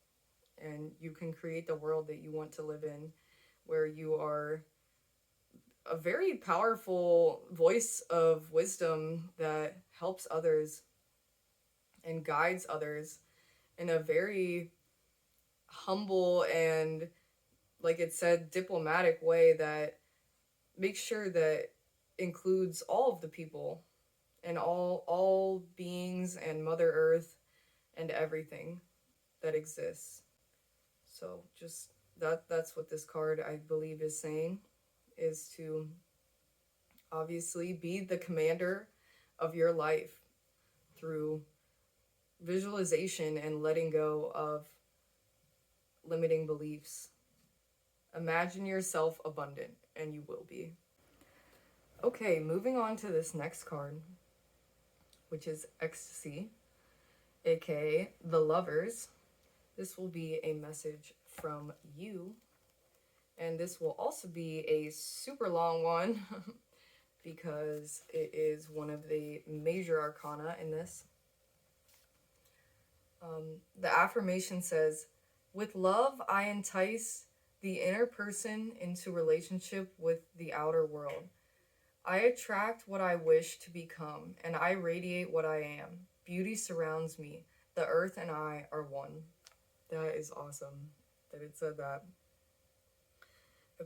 and you can create the world that you want to live in, where you are a very powerful voice of wisdom that helps others and guides others in a very humble and, like it said, diplomatic way that makes sure that includes all of the people and all beings and Mother Earth and everything that exists. So just that's what this card, I believe, is saying, is to obviously be the commander of your life through visualization and letting go of limiting beliefs. Imagine yourself abundant, and you will be. Okay, moving on to this next card, which is Ecstasy, aka the Lovers. This will be a message from you, and this will also be a super long one because it is one of the major arcana in this. The affirmation says, "With love, I entice the inner person into relationship with the outer world. I attract what I wish to become, and I radiate what I am. Beauty surrounds me. The earth and I are one." That is awesome that it said that.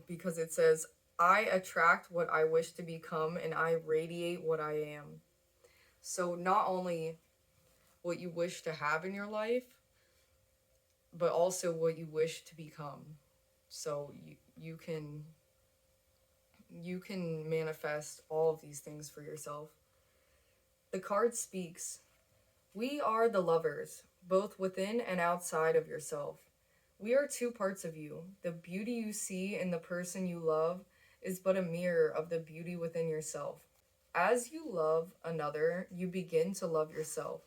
Because it says, "I attract what I wish to become, and I radiate what I am." So not only what you wish to have in your life, but also what you wish to become. So you can manifest all of these things for yourself. The card speaks, "We are the lovers, both within and outside of yourself. We are two parts of you. The beauty you see in the person you love is but a mirror of the beauty within yourself. As you love another, you begin to love yourself.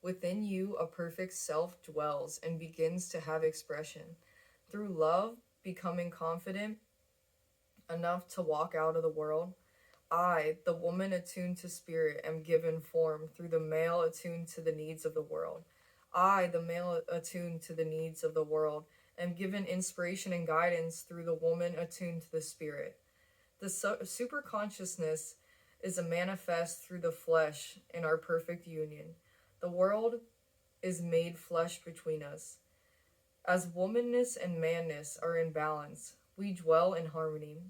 Within you, a perfect self dwells and begins to have expression. Through love, becoming confident enough to walk out of the world, I, the woman attuned to spirit, am given form through the male attuned to the needs of the world. I, the male attuned to the needs of the world, am given inspiration and guidance through the woman attuned to the spirit. The superconsciousness is a manifest through the flesh in our perfect union. The world is made flesh between us. As womanness and manness are in balance, we dwell in harmony.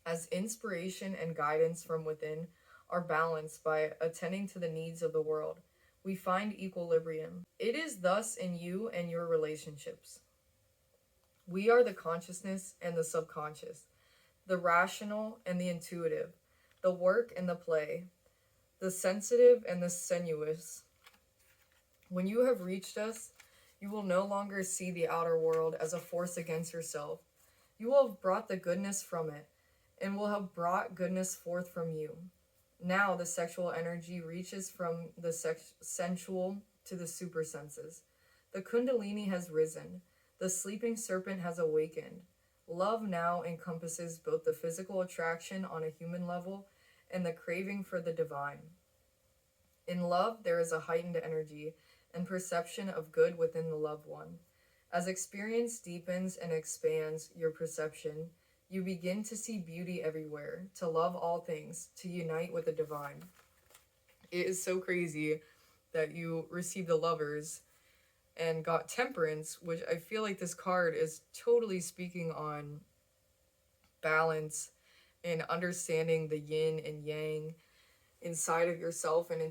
As inspiration and guidance from within are balanced by attending to the needs of the world, we find equilibrium. It is thus in you and your relationships. We are the consciousness and the subconscious, the rational and the intuitive, the work and the play, the sensitive and the sensuous. When you have reached us, you will no longer see the outer world as a force against yourself. You will have brought the goodness from it, and will have brought goodness forth from you. Now the sexual energy reaches from the sensual to the super senses. The kundalini has risen. The sleeping serpent has awakened. Love now encompasses both the physical attraction on a human level and the craving for the divine. In love, there is a heightened energy and perception of good within the loved one. As experience deepens and expands your perception, you begin to see beauty everywhere, to love all things, to unite with the divine. It is so crazy that you received the Lovers and got Temperance, which I feel like this card is totally speaking on balance and understanding the yin and yang inside of yourself and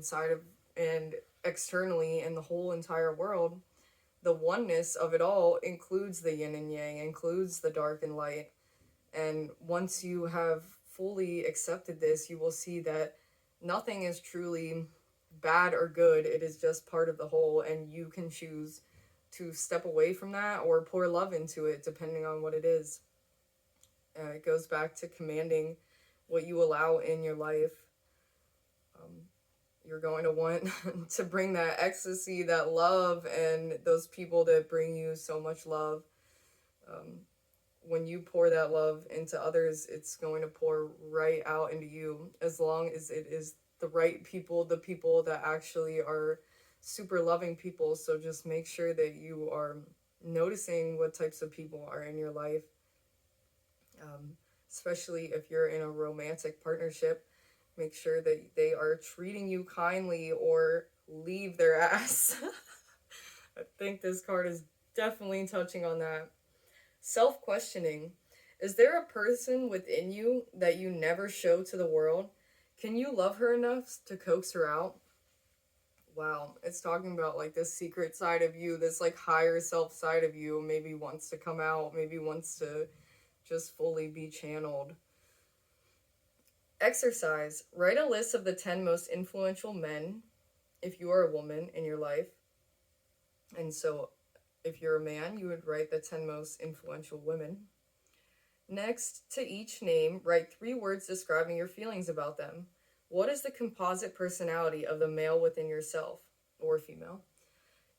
and externally in the whole entire world. The oneness of it all includes the yin and yang, includes the dark and light. And once you have fully accepted this, you will see that nothing is truly bad or good. It is just part of the whole, and you can choose to step away from that or pour love into it, depending on what it is. It goes back to commanding what you allow in your life. You're going to want to bring that ecstasy, that love, and those people that bring you so much love. When you pour that love into others, it's going to pour right out into you, as long as it is the right people, the people that actually are super loving people. So just make sure that you are noticing what types of people are in your life, especially if you're in a romantic partnership. Make sure that they are treating you kindly or leave their ass. I think this card is definitely touching on that. Self-questioning. Is there a person within you that you never show to the world? Can you love her enough to coax her out? Wow, it's talking about like this secret side of you, this like higher self side of you, maybe wants to come out, maybe wants to just fully be channeled. Exercise. Write a list of the 10 most influential men, if you are a woman, in your life. And so if you're a man, you would write the 10 most influential women. Next to each name, write 3 words describing your feelings about them. What is the composite personality of the male within yourself, or female?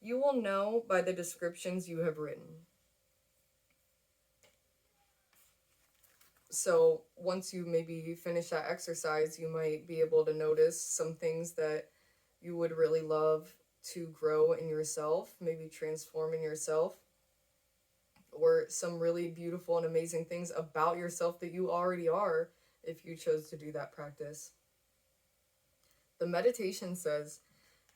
You will know by the descriptions you have written. So once you maybe finish that exercise, you might be able to notice some things that you would really love to grow in yourself, maybe transform in yourself, or some really beautiful and amazing things about yourself that you already are if you chose to do that practice. The meditation says,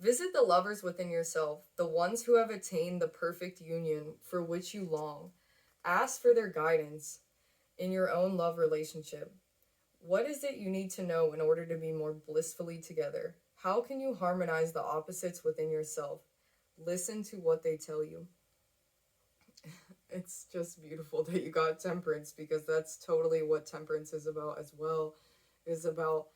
visit the lovers within yourself, the ones who have attained the perfect union for which you long. Ask for their guidance in your own love relationship. What is it you need to know in order to be more blissfully together? How can you harmonize the opposites within yourself? Listen to what they tell you. It's just beautiful that you got temperance, because that's totally what temperance is about as well. It's about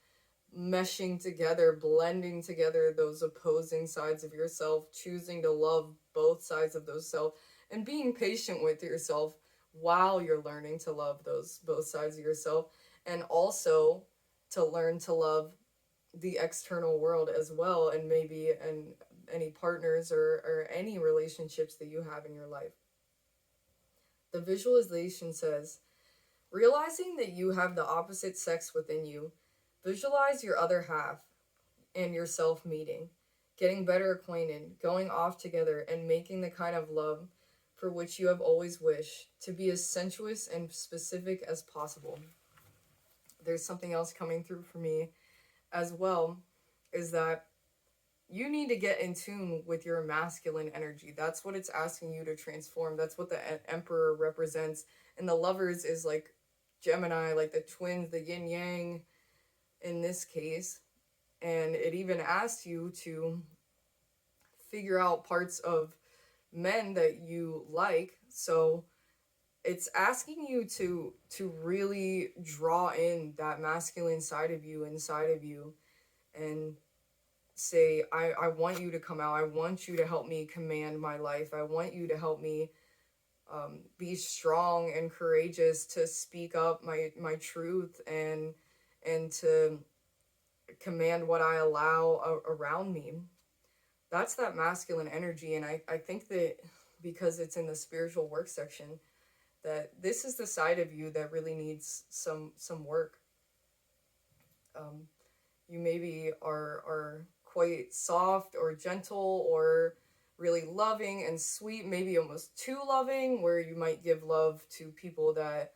meshing together, blending together those opposing sides of yourself, choosing to love both sides of those self, and being patient with yourself while you're learning to love those both sides of yourself, and also to learn to love the external world as well, and maybe any partners or any relationships that you have in your life. The visualization says, realizing that you have the opposite sex within you, visualize your other half and yourself meeting, getting better acquainted, going off together, and making the kind of love for which you have always wished, to be as sensuous and specific as possible. There's something else coming through for me as well, is that you need to get in tune with your masculine energy. That's what it's asking you to transform. That's what the Emperor represents. And the Lovers is like Gemini, like the twins, the yin yang in this case. And it even asks you to figure out parts of men that you like. So it's asking you to really draw in that masculine side of you inside of you, and say, I want you to come out. I want you to help me command my life. I want you to help me be strong and courageous to speak up my truth and to command what I allow around me. That's that masculine energy. And I think that because it's in the spiritual work section, that this is the side of you that really needs some work. You maybe are quite soft or gentle or really loving and sweet, maybe almost too loving, where you might give love to people that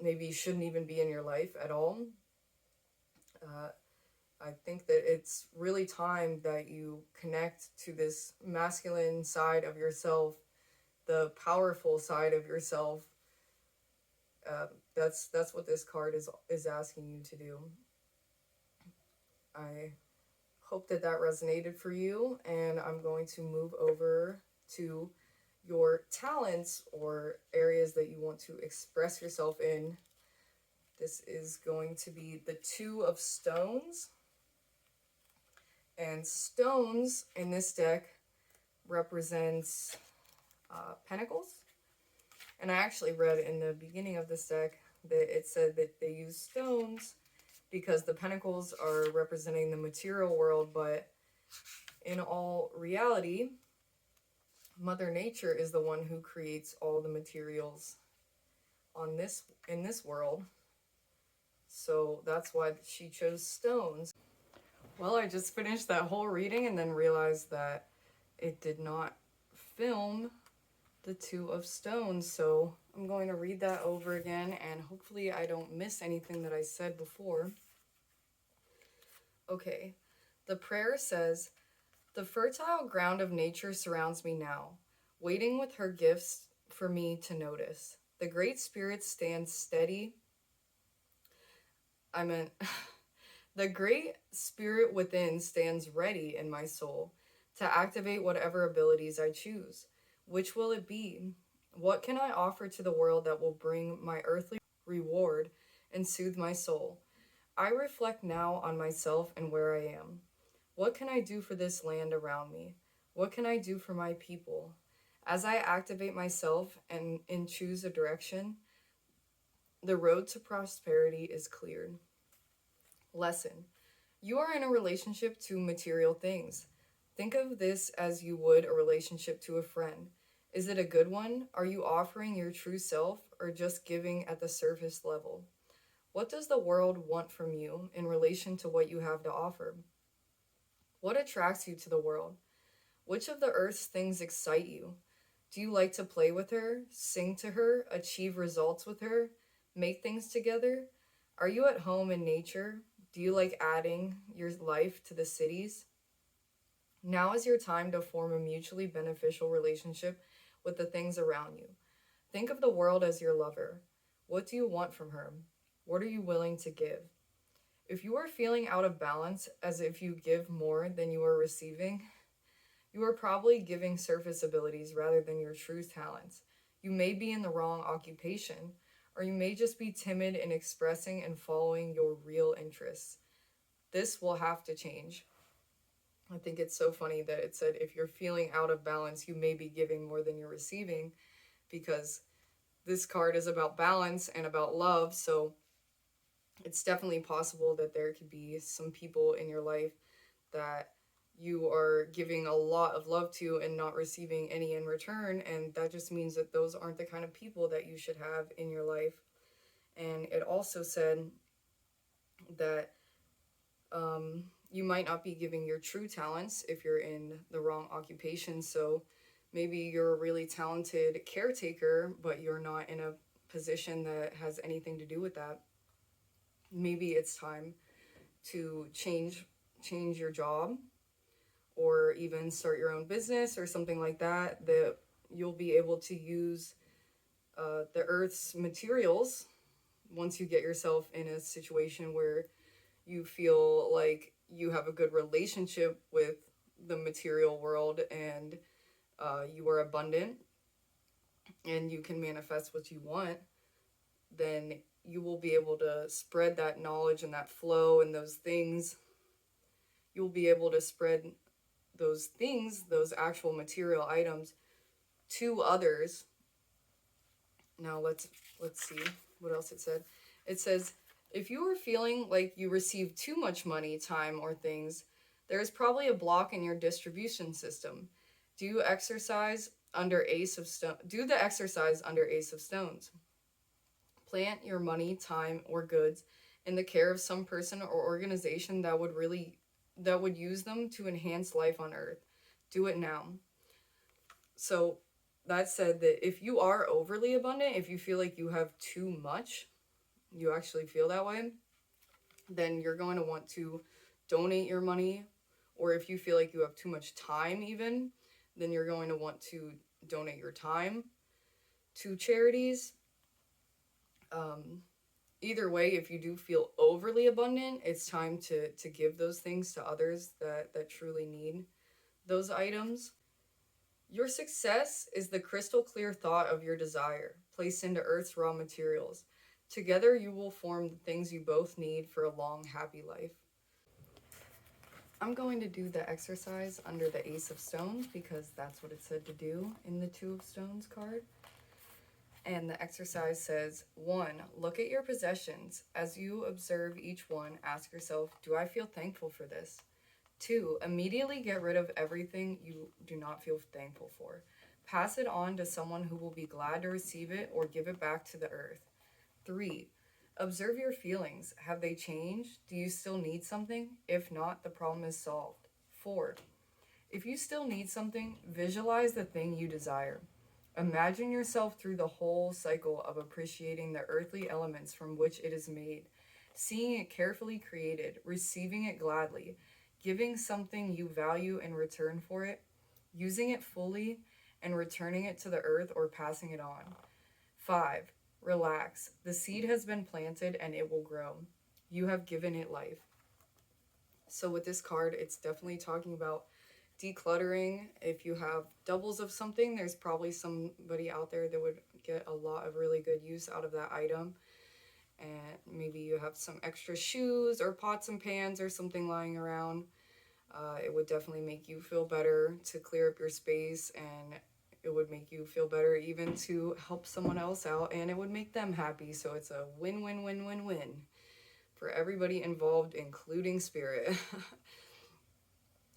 maybe shouldn't even be in your life at all. I think that it's really time that you connect to this masculine side of yourself, the powerful side of yourself. That's what this card is asking you to do. I hope that resonated for you, and I'm going to move over to your talents or areas that you want to express yourself in. This is going to be the Two of Stones. And stones in this deck represents pentacles. And I actually read in the beginning of this deck that it said that they use stones because the pentacles are representing the material world, but in all reality, Mother Nature is the one who creates all the materials in this world. So that's why she chose stones. Well, I just finished that whole reading and then realized that it did not film the Two of Stones. So I'm going to read that over again, and hopefully I don't miss anything that I said before. Okay, the prayer says, the fertile ground of nature surrounds me now, waiting with her gifts for me to notice. The Great Spirit stands steady. The Great Spirit within stands ready in my soul to activate whatever abilities I choose. Which will it be? What can I offer to the world that will bring my earthly reward and soothe my soul? I reflect now on myself and where I am. What can I do for this land around me? What can I do for my people? As I activate myself and choose a direction, The road to prosperity is cleared. Lesson. You are in a relationship to material things. Think of this as you would a relationship to a friend. Is it a good one? Are you offering your true self or just giving at the surface level? What does the world want from you in relation to what you have to offer? What attracts you to the world? Which of the earth's things excite you? Do you like to play with her, sing to her, achieve results with her, make things together? Are you at home in nature? Do you like adding your life to the cities? Now is your time to form a mutually beneficial relationship with the things around you. Think of the world as your lover. What do you want from her? What are you willing to give? If you are feeling out of balance, as if you give more than you are receiving, you are probably giving surface abilities rather than your true talents. You may be in the wrong occupation, or you may just be timid in expressing and following your real interests. This will have to change. I think it's so funny that it said if you're feeling out of balance, you may be giving more than you're receiving, because this card is about balance and about love. So it's definitely possible that there could be some people in your life that you are giving a lot of love to and not receiving any in return, and that just means that those aren't the kind of people that you should have in your life. And it also said that you might not be giving your true talents if you're in the wrong occupation. So maybe you're a really talented caretaker, but you're not in a position that has anything to do with that. Maybe it's time to change your job, or even start your own business or something like that, that you'll be able to use the earth's materials once you get yourself in a situation where you feel like you have a good relationship with the material world, and you are abundant and you can manifest what you want. Then you will be able to spread that knowledge and that flow and those things. You'll be able to spread those things, those actual material items, to others. Now let's see what else it said. It says, if you are feeling like you receive too much money, time, or things, there is probably a block in your distribution system. Do the exercise under Ace of Stones. Plant your money, time, or goods in the care of some person or organization that would use them to enhance life on earth. Do it now. So that said that if you are overly abundant, if you feel like you have too much, you actually feel that way, then you're going to want to donate your money. Or if you feel like you have too much time even, then you're going to want to donate your time to charities. Either way, if you do feel overly abundant, it's time to give those things to others that truly need those items. Your success is the crystal clear thought of your desire, placed into Earth's raw materials. Together you will form the things you both need for a long, happy life. I'm going to do the exercise under the Ace of Stones because that's what it said to do in the Two of Stones card. And the exercise says, 1. Look at your possessions. As you observe each one, ask yourself, do I feel thankful for this? 2. Immediately get rid of everything you do not feel thankful for. Pass it on to someone who will be glad to receive it or give it back to the earth. 3. Observe your feelings. Have they changed? Do you still need something? If not, the problem is solved. 4. If you still need something, visualize the thing you desire. Imagine yourself through the whole cycle of appreciating the earthly elements from which it is made, seeing it carefully created, receiving it gladly, giving something you value in return for it, using it fully, and returning it to the earth or passing it on. 5. Relax. The seed has been planted and it will grow. You have given it life. So with this card, it's definitely talking about decluttering. If you have doubles of something, there's probably somebody out there that would get a lot of really good use out of that item. And maybe you have some extra shoes or pots and pans or something lying around. It would definitely make you feel better to clear up your space and it would make you feel better even to help someone else out, and it would make them happy. So it's a win-win-win-win-win for everybody involved, including spirit.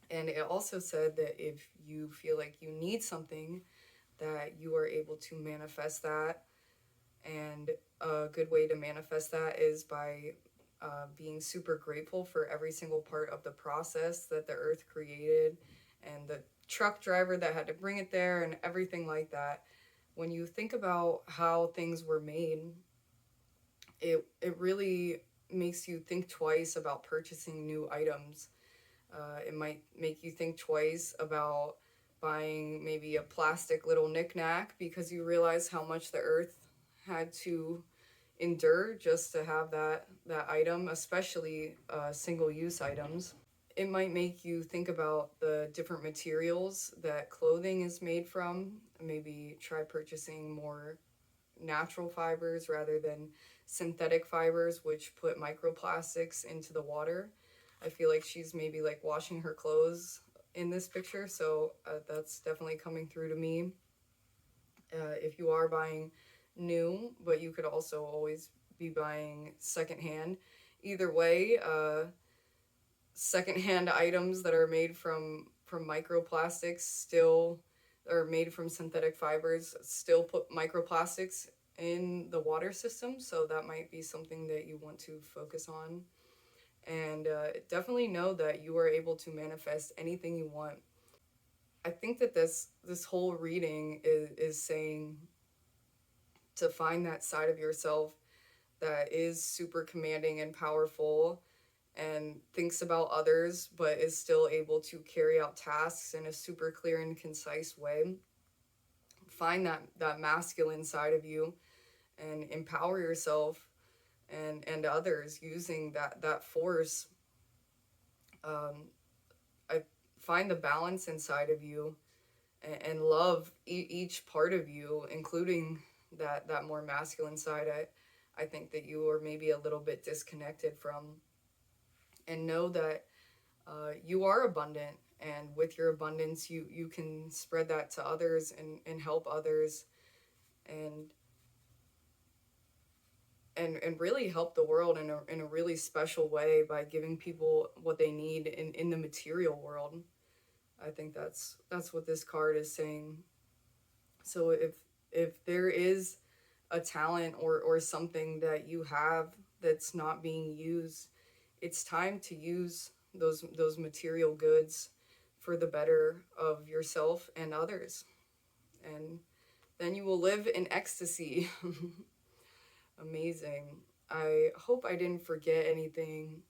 And it also said that if you feel like you need something, that you are able to manifest that. And a good way to manifest that is by being super grateful for every single part of the process that the earth created, and the truck driver that had to bring it there, and everything like that. When you think about how things were made, it really makes you think twice about purchasing new items. It might make you think twice about buying maybe a plastic little knickknack, because you realize how much the earth had to endure just to have that item, especially single-use items. It might make you think about the different materials that clothing is made from. Maybe try purchasing more natural fibers rather than synthetic fibers, which put microplastics into the water. I feel like she's maybe like washing her clothes in this picture, so that's definitely coming through to me. If you are buying new, but you could also always be buying secondhand. Either way, secondhand items that are made from microplastics still, or made from synthetic fibers, still put microplastics in the water system. So that might be something that you want to focus on. And definitely know that you are able to manifest anything you want. I think that this whole reading is saying to find that side of yourself that is super commanding and powerful, and thinks about others, but is still able to carry out tasks in a super clear and concise way. Find that masculine side of you and empower yourself and others using that force. I find the balance inside of you, and love each part of you, including that more masculine side. I think that you are maybe a little bit disconnected from. And know that you are abundant, and with your abundance you can spread that to others and help others, and really help the world in a really special way by giving people what they need in the material world. I think that's what this card is saying. So if there is a talent or something that you have that's not being used, it's time to use those material goods for the better of yourself and others. And then you will live in ecstasy. Amazing. I hope I didn't forget anything,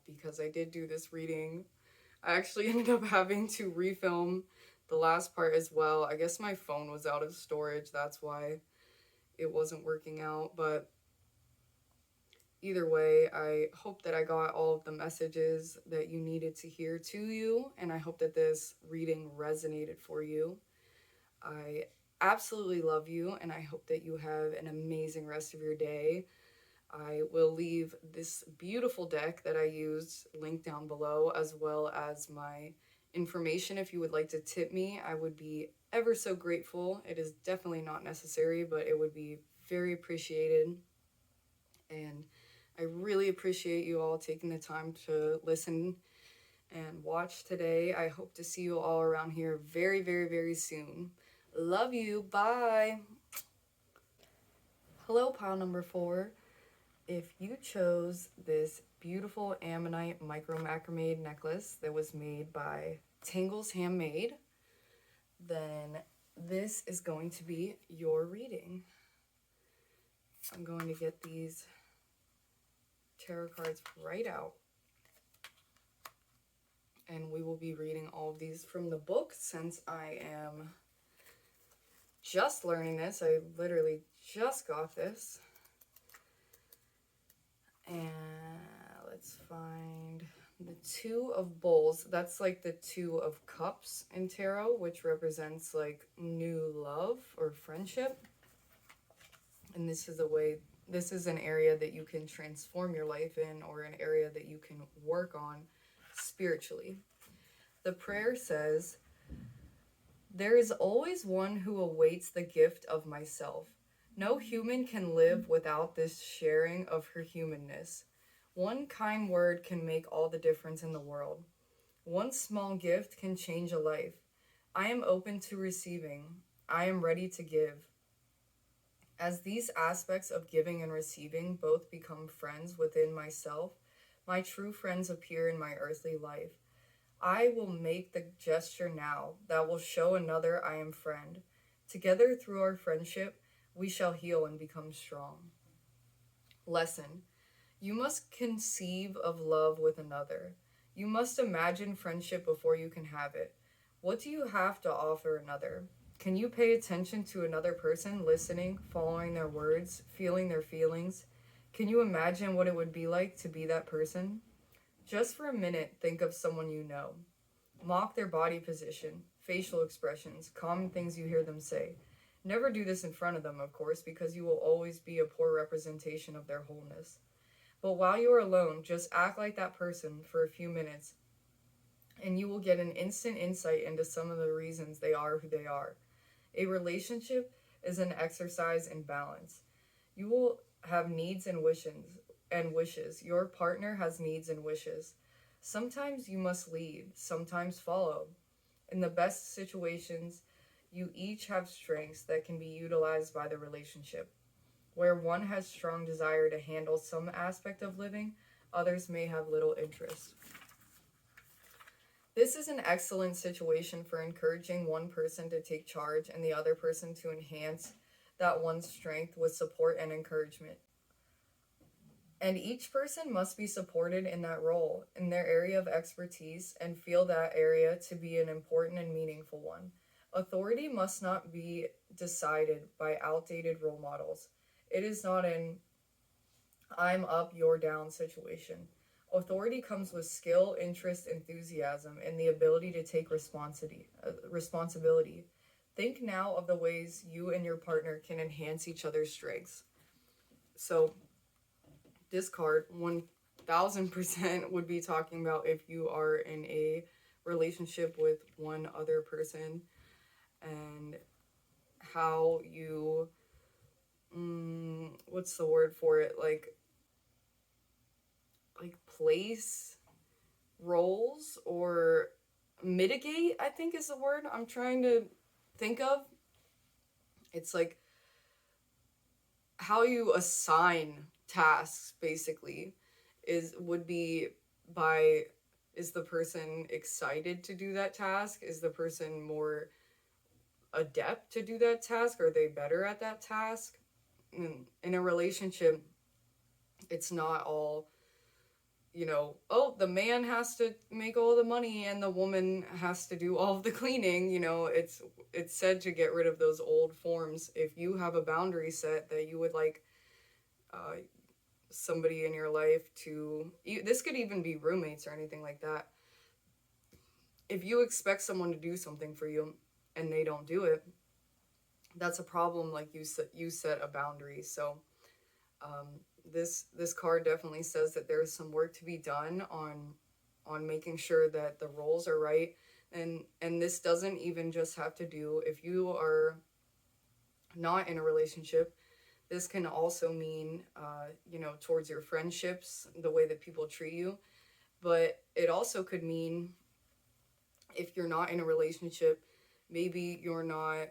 because I did do this reading. I actually ended up having to refilm the last part as well. I guess my phone was out of storage. That's why it wasn't working out. But either way, I hope that I got all of the messages that you needed to hear to you, and I hope that this reading resonated for you. I absolutely love you, and I hope that you have an amazing rest of your day. I will leave this beautiful deck that I used linked down below, as well as my information. If you would like to tip me, I would be ever so grateful. It is definitely not necessary, but it would be very appreciated. And I really appreciate you all taking the time to listen and watch today. I hope to see you all around here very, very, very soon. Love you. Bye. Hello, pile number 4. If you chose this beautiful ammonite micro macrame necklace that was made by Tangles Handmade, then this is going to be your reading. I'm going to get these tarot cards right out, and we will be reading all of these from the book. Since I am just learning this, I literally just got this. And let's find the 2 of Bowls. That's like the 2 of Cups in tarot, which represents like new love or friendship. And this is an area that you can transform your life in, or an area that you can work on spiritually. The prayer says, There is always one who awaits the gift of myself. No human can live without this sharing of her humanness. One kind word can make all the difference in the world. One small gift can change a life. I am open to receiving. I am ready to give. As these aspects of giving and receiving both become friends within myself, my true friends appear in my earthly life. I will make the gesture now that will show another I am friend. Together through our friendship, we shall heal and become strong. Lesson: you must conceive of love with another. You must imagine friendship before you can have it. What do you have to offer another? Can you pay attention to another person, listening, following their words, feeling their feelings? Can you imagine what it would be like to be that person? Just for a minute, think of someone you know. Mock their body position, facial expressions, common things you hear them say. Never do this in front of them, of course, because you will always be a poor representation of their wholeness. But while you are alone, just act like that person for a few minutes, and you will get an instant insight into some of the reasons they are who they are. A relationship is an exercise in balance. You will have needs and wishes. Your partner has needs and wishes. Sometimes you must lead, sometimes follow. In the best situations, you each have strengths that can be utilized by the relationship. Where one has strong desire to handle some aspect of living, others may have little interest. This is an excellent situation for encouraging one person to take charge and the other person to enhance that one's strength with support and encouragement. And each person must be supported in that role, in their area of expertise, and feel that area to be an important and meaningful one. Authority must not be decided by outdated role models. It is not an I'm up, you're down situation. Authority comes with skill, interest, enthusiasm, and the ability to take responsibility. Think now of the ways you and your partner can enhance each other's strengths. So, this card, 1000% would be talking about if you are in a relationship with one other person and how you, what's the word for it? Like place roles or mitigate, I think is the word I'm trying to think of. It's like how you assign tasks basically would be by, is the person excited to do that task? Is the person more adept to do that task? Are they better at that task? In a relationship, it's not all, oh, the man has to make all the money and the woman has to do all of the cleaning. It's said to get rid of those old forms. If you have a boundary set that you would like somebody in your life to, this could even be roommates or anything like that. If you expect someone to do something for you and they don't do it, that's a problem. Like you set a boundary. So this card definitely says that there's some work to be done on making sure that the roles are right. And this doesn't even just have to do if you are not in a relationship. This can also mean towards your friendships, the way that people treat you. But it also could mean if you're not in a relationship, maybe you're not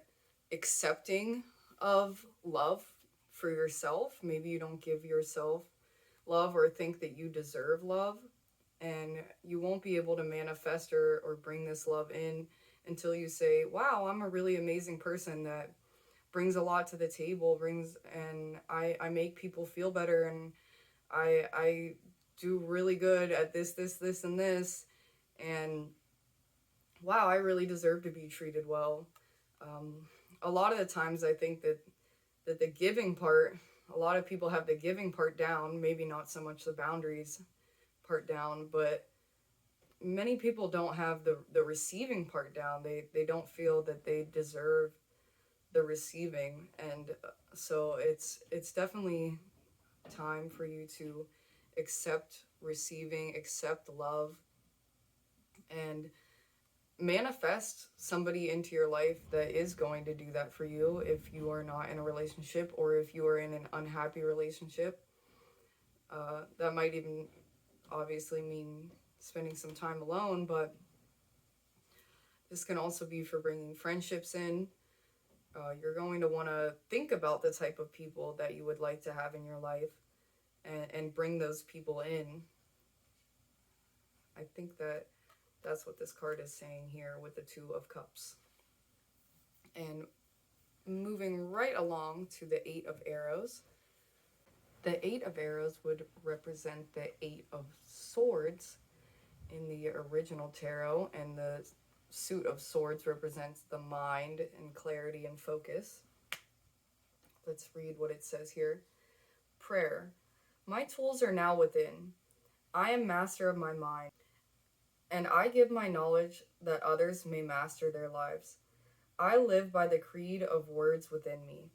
accepting of love for yourself. Maybe you don't give yourself love or think that you deserve love, and you won't be able to manifest or bring this love in until you say, wow, I'm a really amazing person that brings a lot to the table, and I make people feel better, and I do really good at this, and this, and wow, I really deserve to be treated well. A lot of the times I think that the giving part, a lot of people have the giving part down, maybe not so much the boundaries part down, but many people don't have the receiving part down. They don't feel that they deserve the receiving, and so it's definitely time for you to accept receiving, accept love, and manifest somebody into your life that is going to do that for you if you are not in a relationship, or if you are in an unhappy relationship. That might even obviously mean spending some time alone, but this can also be for bringing friendships in. You're going to want to think about the type of people that you would like to have in your life, and bring those people in. I think that's what this card is saying here with the Two of Cups. And moving right along to the Eight of Arrows. The Eight of Arrows would represent the Eight of Swords in the original tarot, and the suit of swords represents the mind and clarity and focus. Let's read what it says here. Prayer. My tools are now within. I am master of my mind, and I give my knowledge that others may master their lives. I live by the creed of words within me.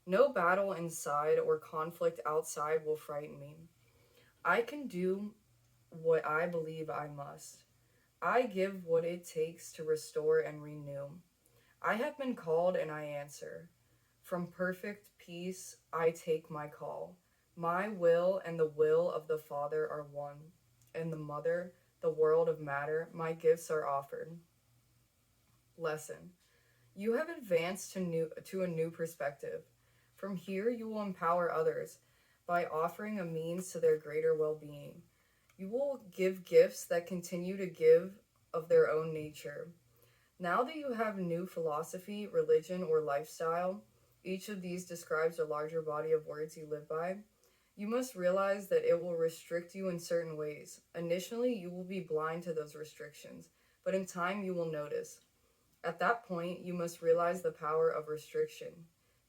No battle inside or conflict outside will frighten me. I can do what I believe I must. I give what it takes to restore and renew. I have been called and I answer. From perfect peace I take my call. My will and the will of the Father are one, and the Mother, the world of matter, my gifts are offered. Lesson. You have advanced to a new perspective. From here you will empower others by offering a means to their greater well-being. You will give gifts that continue to give of their own nature. Now that you have new philosophy, religion, or lifestyle, each of these describes a larger body of words you live by. You must realize that it will restrict you in certain ways. Initially, you will be blind to those restrictions, but in time you will notice. At that point, you must realize the power of restriction.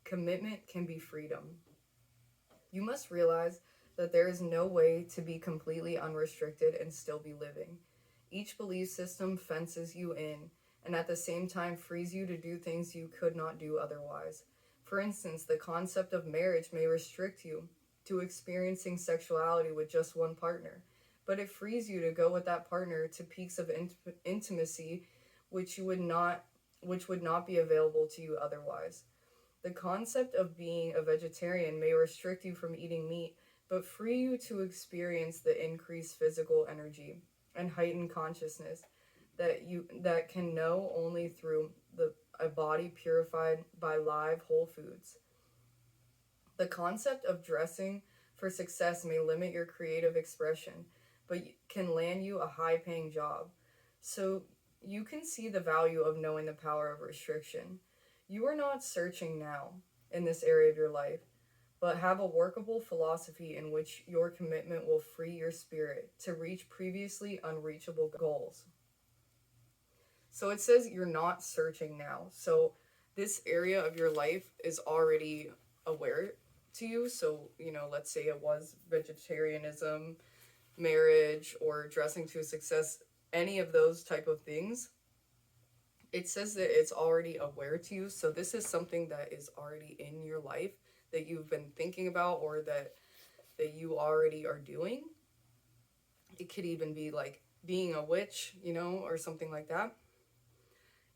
Commitment can be freedom. You must realize that there is no way to be completely unrestricted and still be living. Each belief system fences you in, and at the same time frees you to do things you could not do otherwise. For instance, the concept of marriage may restrict you to experiencing sexuality with just one partner, but it frees you to go with that partner to peaks of intimacy which would not be available to you otherwise. The concept of being a vegetarian may restrict you from eating meat, but free you to experience the increased physical energy and heightened consciousness that can know only through a body purified by live whole foods. The concept of dressing for success may limit your creative expression, but can land you a high-paying job. So you can see the value of knowing the power of restriction. You are not searching now in this area of your life, but have a workable philosophy in which your commitment will free your spirit to reach previously unreachable goals. So it says you're not searching now. So this area of your life is already aware to you. So, let's say it was vegetarianism, marriage, or dressing to success, any of those type of things. It says that it's already aware to you. So this is something that is already in your life that you've been thinking about, or that you already are doing. It could even be like being a witch, or something like that.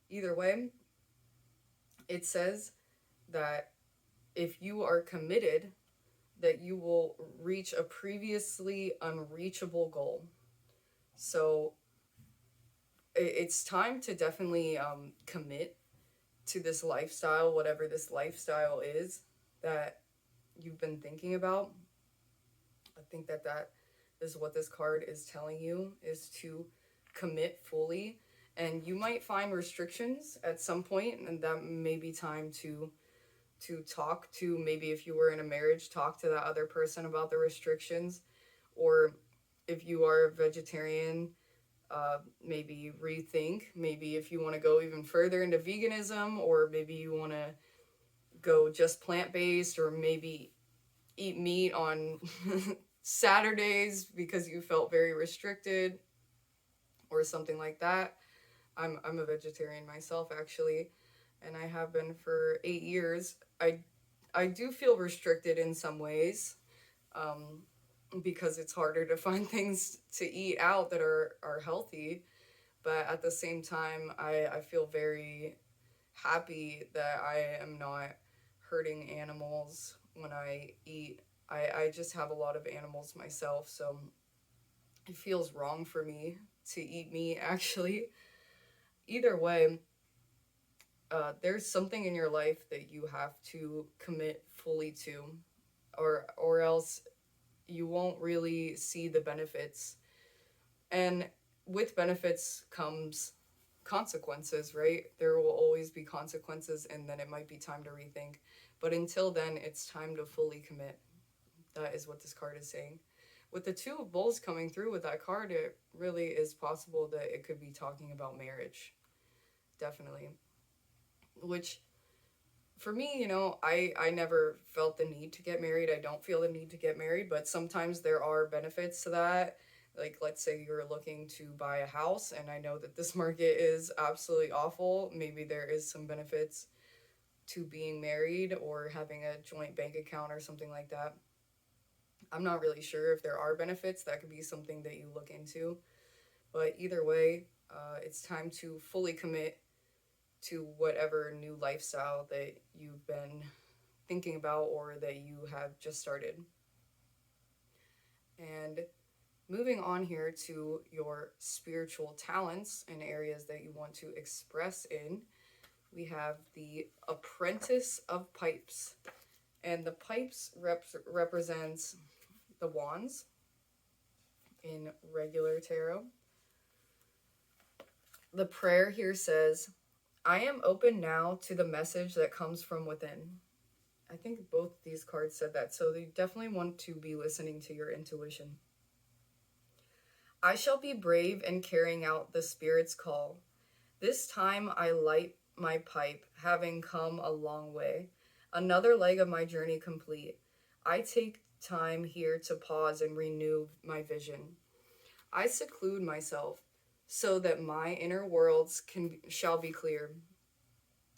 Either way, it says that if you are committed, that you will reach a previously unreachable goal. So it's time to definitely commit to this lifestyle, whatever this lifestyle is that you've been thinking about. I think that is what this card is telling you, is to commit fully. And you might find restrictions at some point, and that may be time to talk to, maybe if you were in a marriage, talk to that other person about the restrictions. Or if you are a vegetarian, maybe rethink. Maybe if you want to go even further into veganism, or maybe you want to go just plant-based, or maybe eat meat on Saturdays because you felt very restricted, or something like that. I'm a vegetarian myself, actually, and I have been for 8 years. I do feel restricted in some ways, because it's harder to find things to eat out that are healthy. But at the same time, I feel very happy that I am not hurting animals when I eat. I just have a lot of animals myself, so it feels wrong for me to eat meat, actually. Either way, there's something in your life that you have to commit fully to, or else you won't really see the benefits. And with benefits comes consequences, right? There will always be consequences, and then it might be time to rethink. But until then, it's time to fully commit. That is what this card is saying. With the two of bulls coming through with that card, it really is possible that it could be talking about marriage. Definitely. Which, for me, I never felt the need to get married. I don't feel the need to get married, but sometimes there are benefits to that. Like, let's say you're looking to buy a house, and I know that this market is absolutely awful. Maybe there is some benefits to being married or having a joint bank account or something like that. I'm not really sure if there are benefits. That could be something that you look into. But either way, it's time to fully commit to whatever new lifestyle that you've been thinking about or that you have just started. And moving on here to your spiritual talents and areas that you want to express in, we have the Apprentice of Pipes. And the pipes represents the wands in regular tarot. The prayer here says, I am open now to the message that comes from within. I think both these cards said that, so you definitely want to be listening to your intuition. I shall be brave in carrying out the Spirit's call. This time I light my pipe, having come a long way. Another leg of my journey complete. I take time here to pause and renew my vision. I seclude myself so that my inner worlds shall be clear.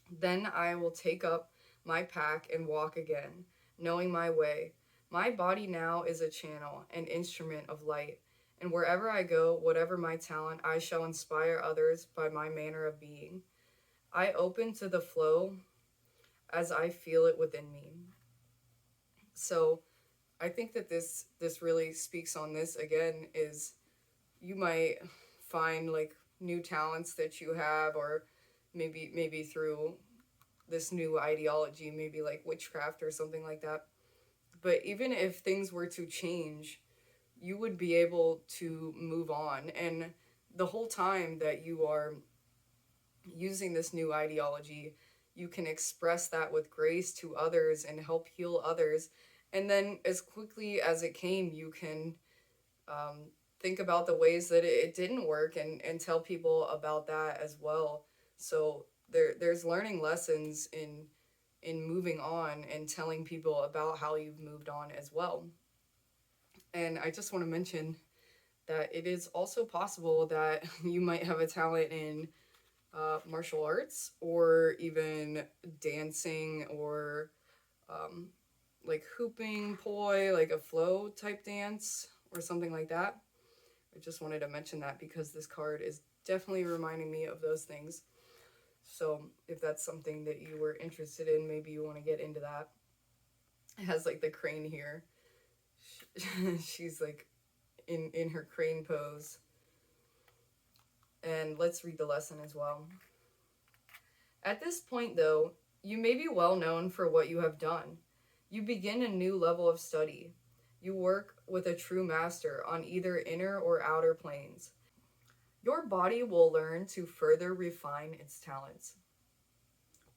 Then I will take up my pack and walk again, knowing my way. My body now is a channel, an instrument of light, and wherever I go, whatever my talent, I shall inspire others by my manner of being. I open to the flow as I feel it within me. So I think that this really speaks on this again, is you might find like new talents that you have, or maybe through this new ideology, maybe like witchcraft or something like that. But even if things were to change, you would be able to move on. And the whole time that you are using this new ideology, you can express that with grace to others and help heal others. And then as quickly as it came, you can think about the ways that it didn't work, and tell people about that as well. So there's learning lessons in moving on and telling people about how you've moved on as well. And I just want to mention that it is also possible that you might have a talent in martial arts, or even dancing, or like hooping poi, like a flow type dance or something like that. I just wanted to mention that because this card is definitely reminding me of those things. So if that's something that you were interested in, maybe you want to get into that. It has like the crane here. She's like in her crane pose. And let's read the lesson as well. At this point, though, you may be well known for what you have done. You begin a new level of study. You work with a true master on either inner or outer planes. Your body will learn to further refine its talents.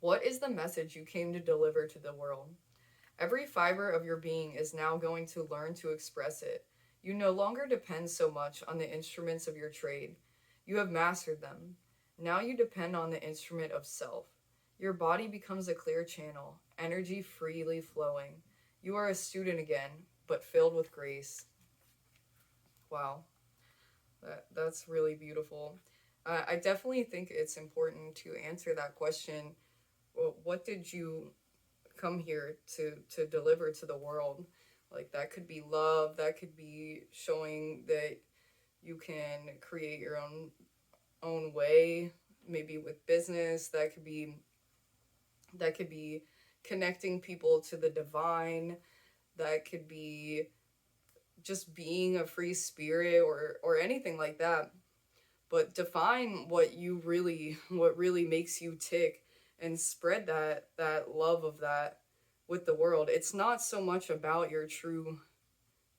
What is the message you came to deliver to the world? Every fiber of your being is now going to learn to express it. You no longer depend so much on the instruments of your trade. You have mastered them. Now you depend on the instrument of self. Your body becomes a clear channel, energy freely flowing. You are a student again, but filled with grace. Wow, that's really beautiful. I definitely think it's important to answer that question. Well, what did you come here to deliver to the world? Like, that could be love, that could be showing that you can create your own own way, maybe with business. That could be connecting people to the divine. That could be just being a free spirit, or anything like that. But define what really makes you tick, and spread that love of that with the world. It's not so much about your true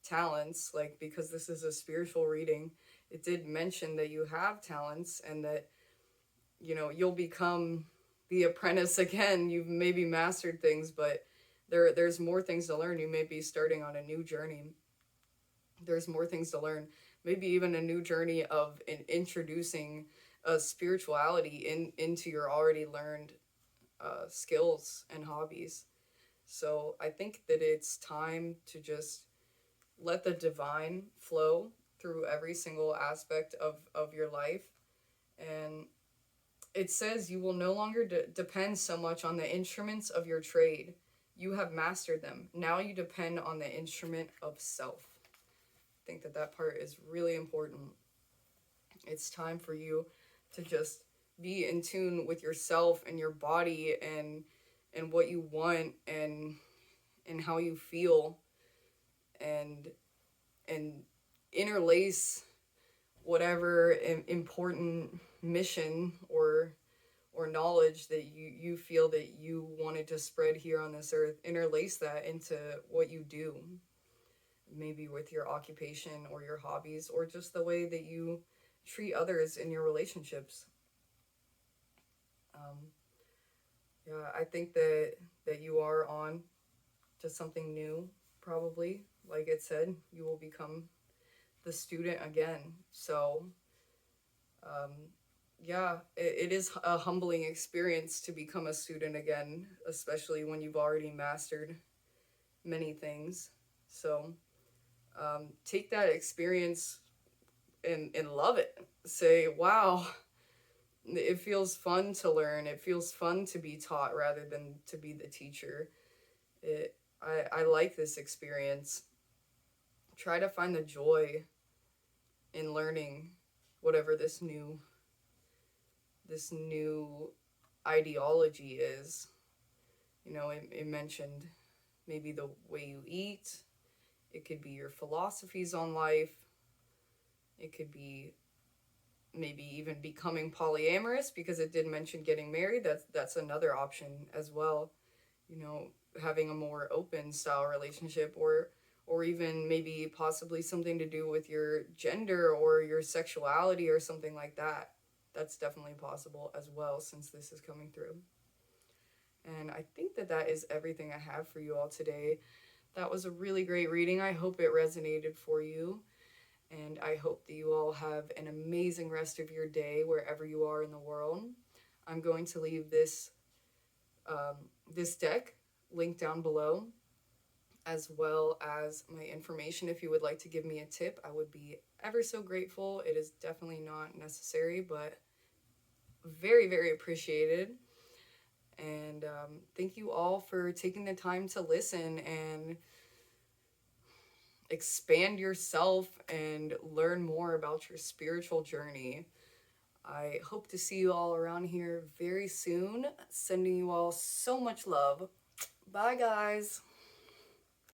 talents, like, because this is a spiritual reading. It did mention that you have talents, and that, you'll become the apprentice again. You've maybe mastered things, but there's more things to learn. You may be starting on a new journey. There's more things to learn. Maybe even a new journey of introducing a spirituality into your already learned skills and hobbies. So I think that it's time to just let the divine flow through every single aspect of your life. And it says you will no longer depend so much on the instruments of your trade. You have mastered them. Now you depend on the instrument of self. I think that part is really important. It's time for you to just be in tune with yourself and your body, and what you want, and how you feel, and interlace whatever important mission or knowledge that you feel that you wanted to spread here on this earth. Interlace that into what you do, maybe with your occupation or your hobbies, or just the way that you treat others in your relationships. Yeah, I think that you are on to something new, probably. Like it said, you will become the student again. So, yeah, it is a humbling experience to become a student again, especially when you've already mastered many things. So, take that experience and love it. Say, wow, it feels fun to learn. It feels fun to be taught rather than to be the teacher. I like this experience. Try to find the joy in learning whatever this new ideology is. It mentioned maybe the way you eat. It could be your philosophies on life. It could be maybe even becoming polyamorous, because it did mention getting married. That's another option as well. Having a more open style relationship, or even maybe possibly something to do with your gender or your sexuality or something like that. That's definitely possible as well, since this is coming through. And I think that is everything I have for you all today. That was a really great reading. I hope it resonated for you. And I hope that you all have an amazing rest of your day wherever you are in the world. I'm going to leave this deck linked down below, as well as my information. If you would like to give me a tip, I would be ever so grateful. It is definitely not necessary, but very, very appreciated. And thank you all for taking the time to listen and expand yourself and learn more about your spiritual journey. I hope to see you all around here very soon. Sending you all so much love. Bye, guys.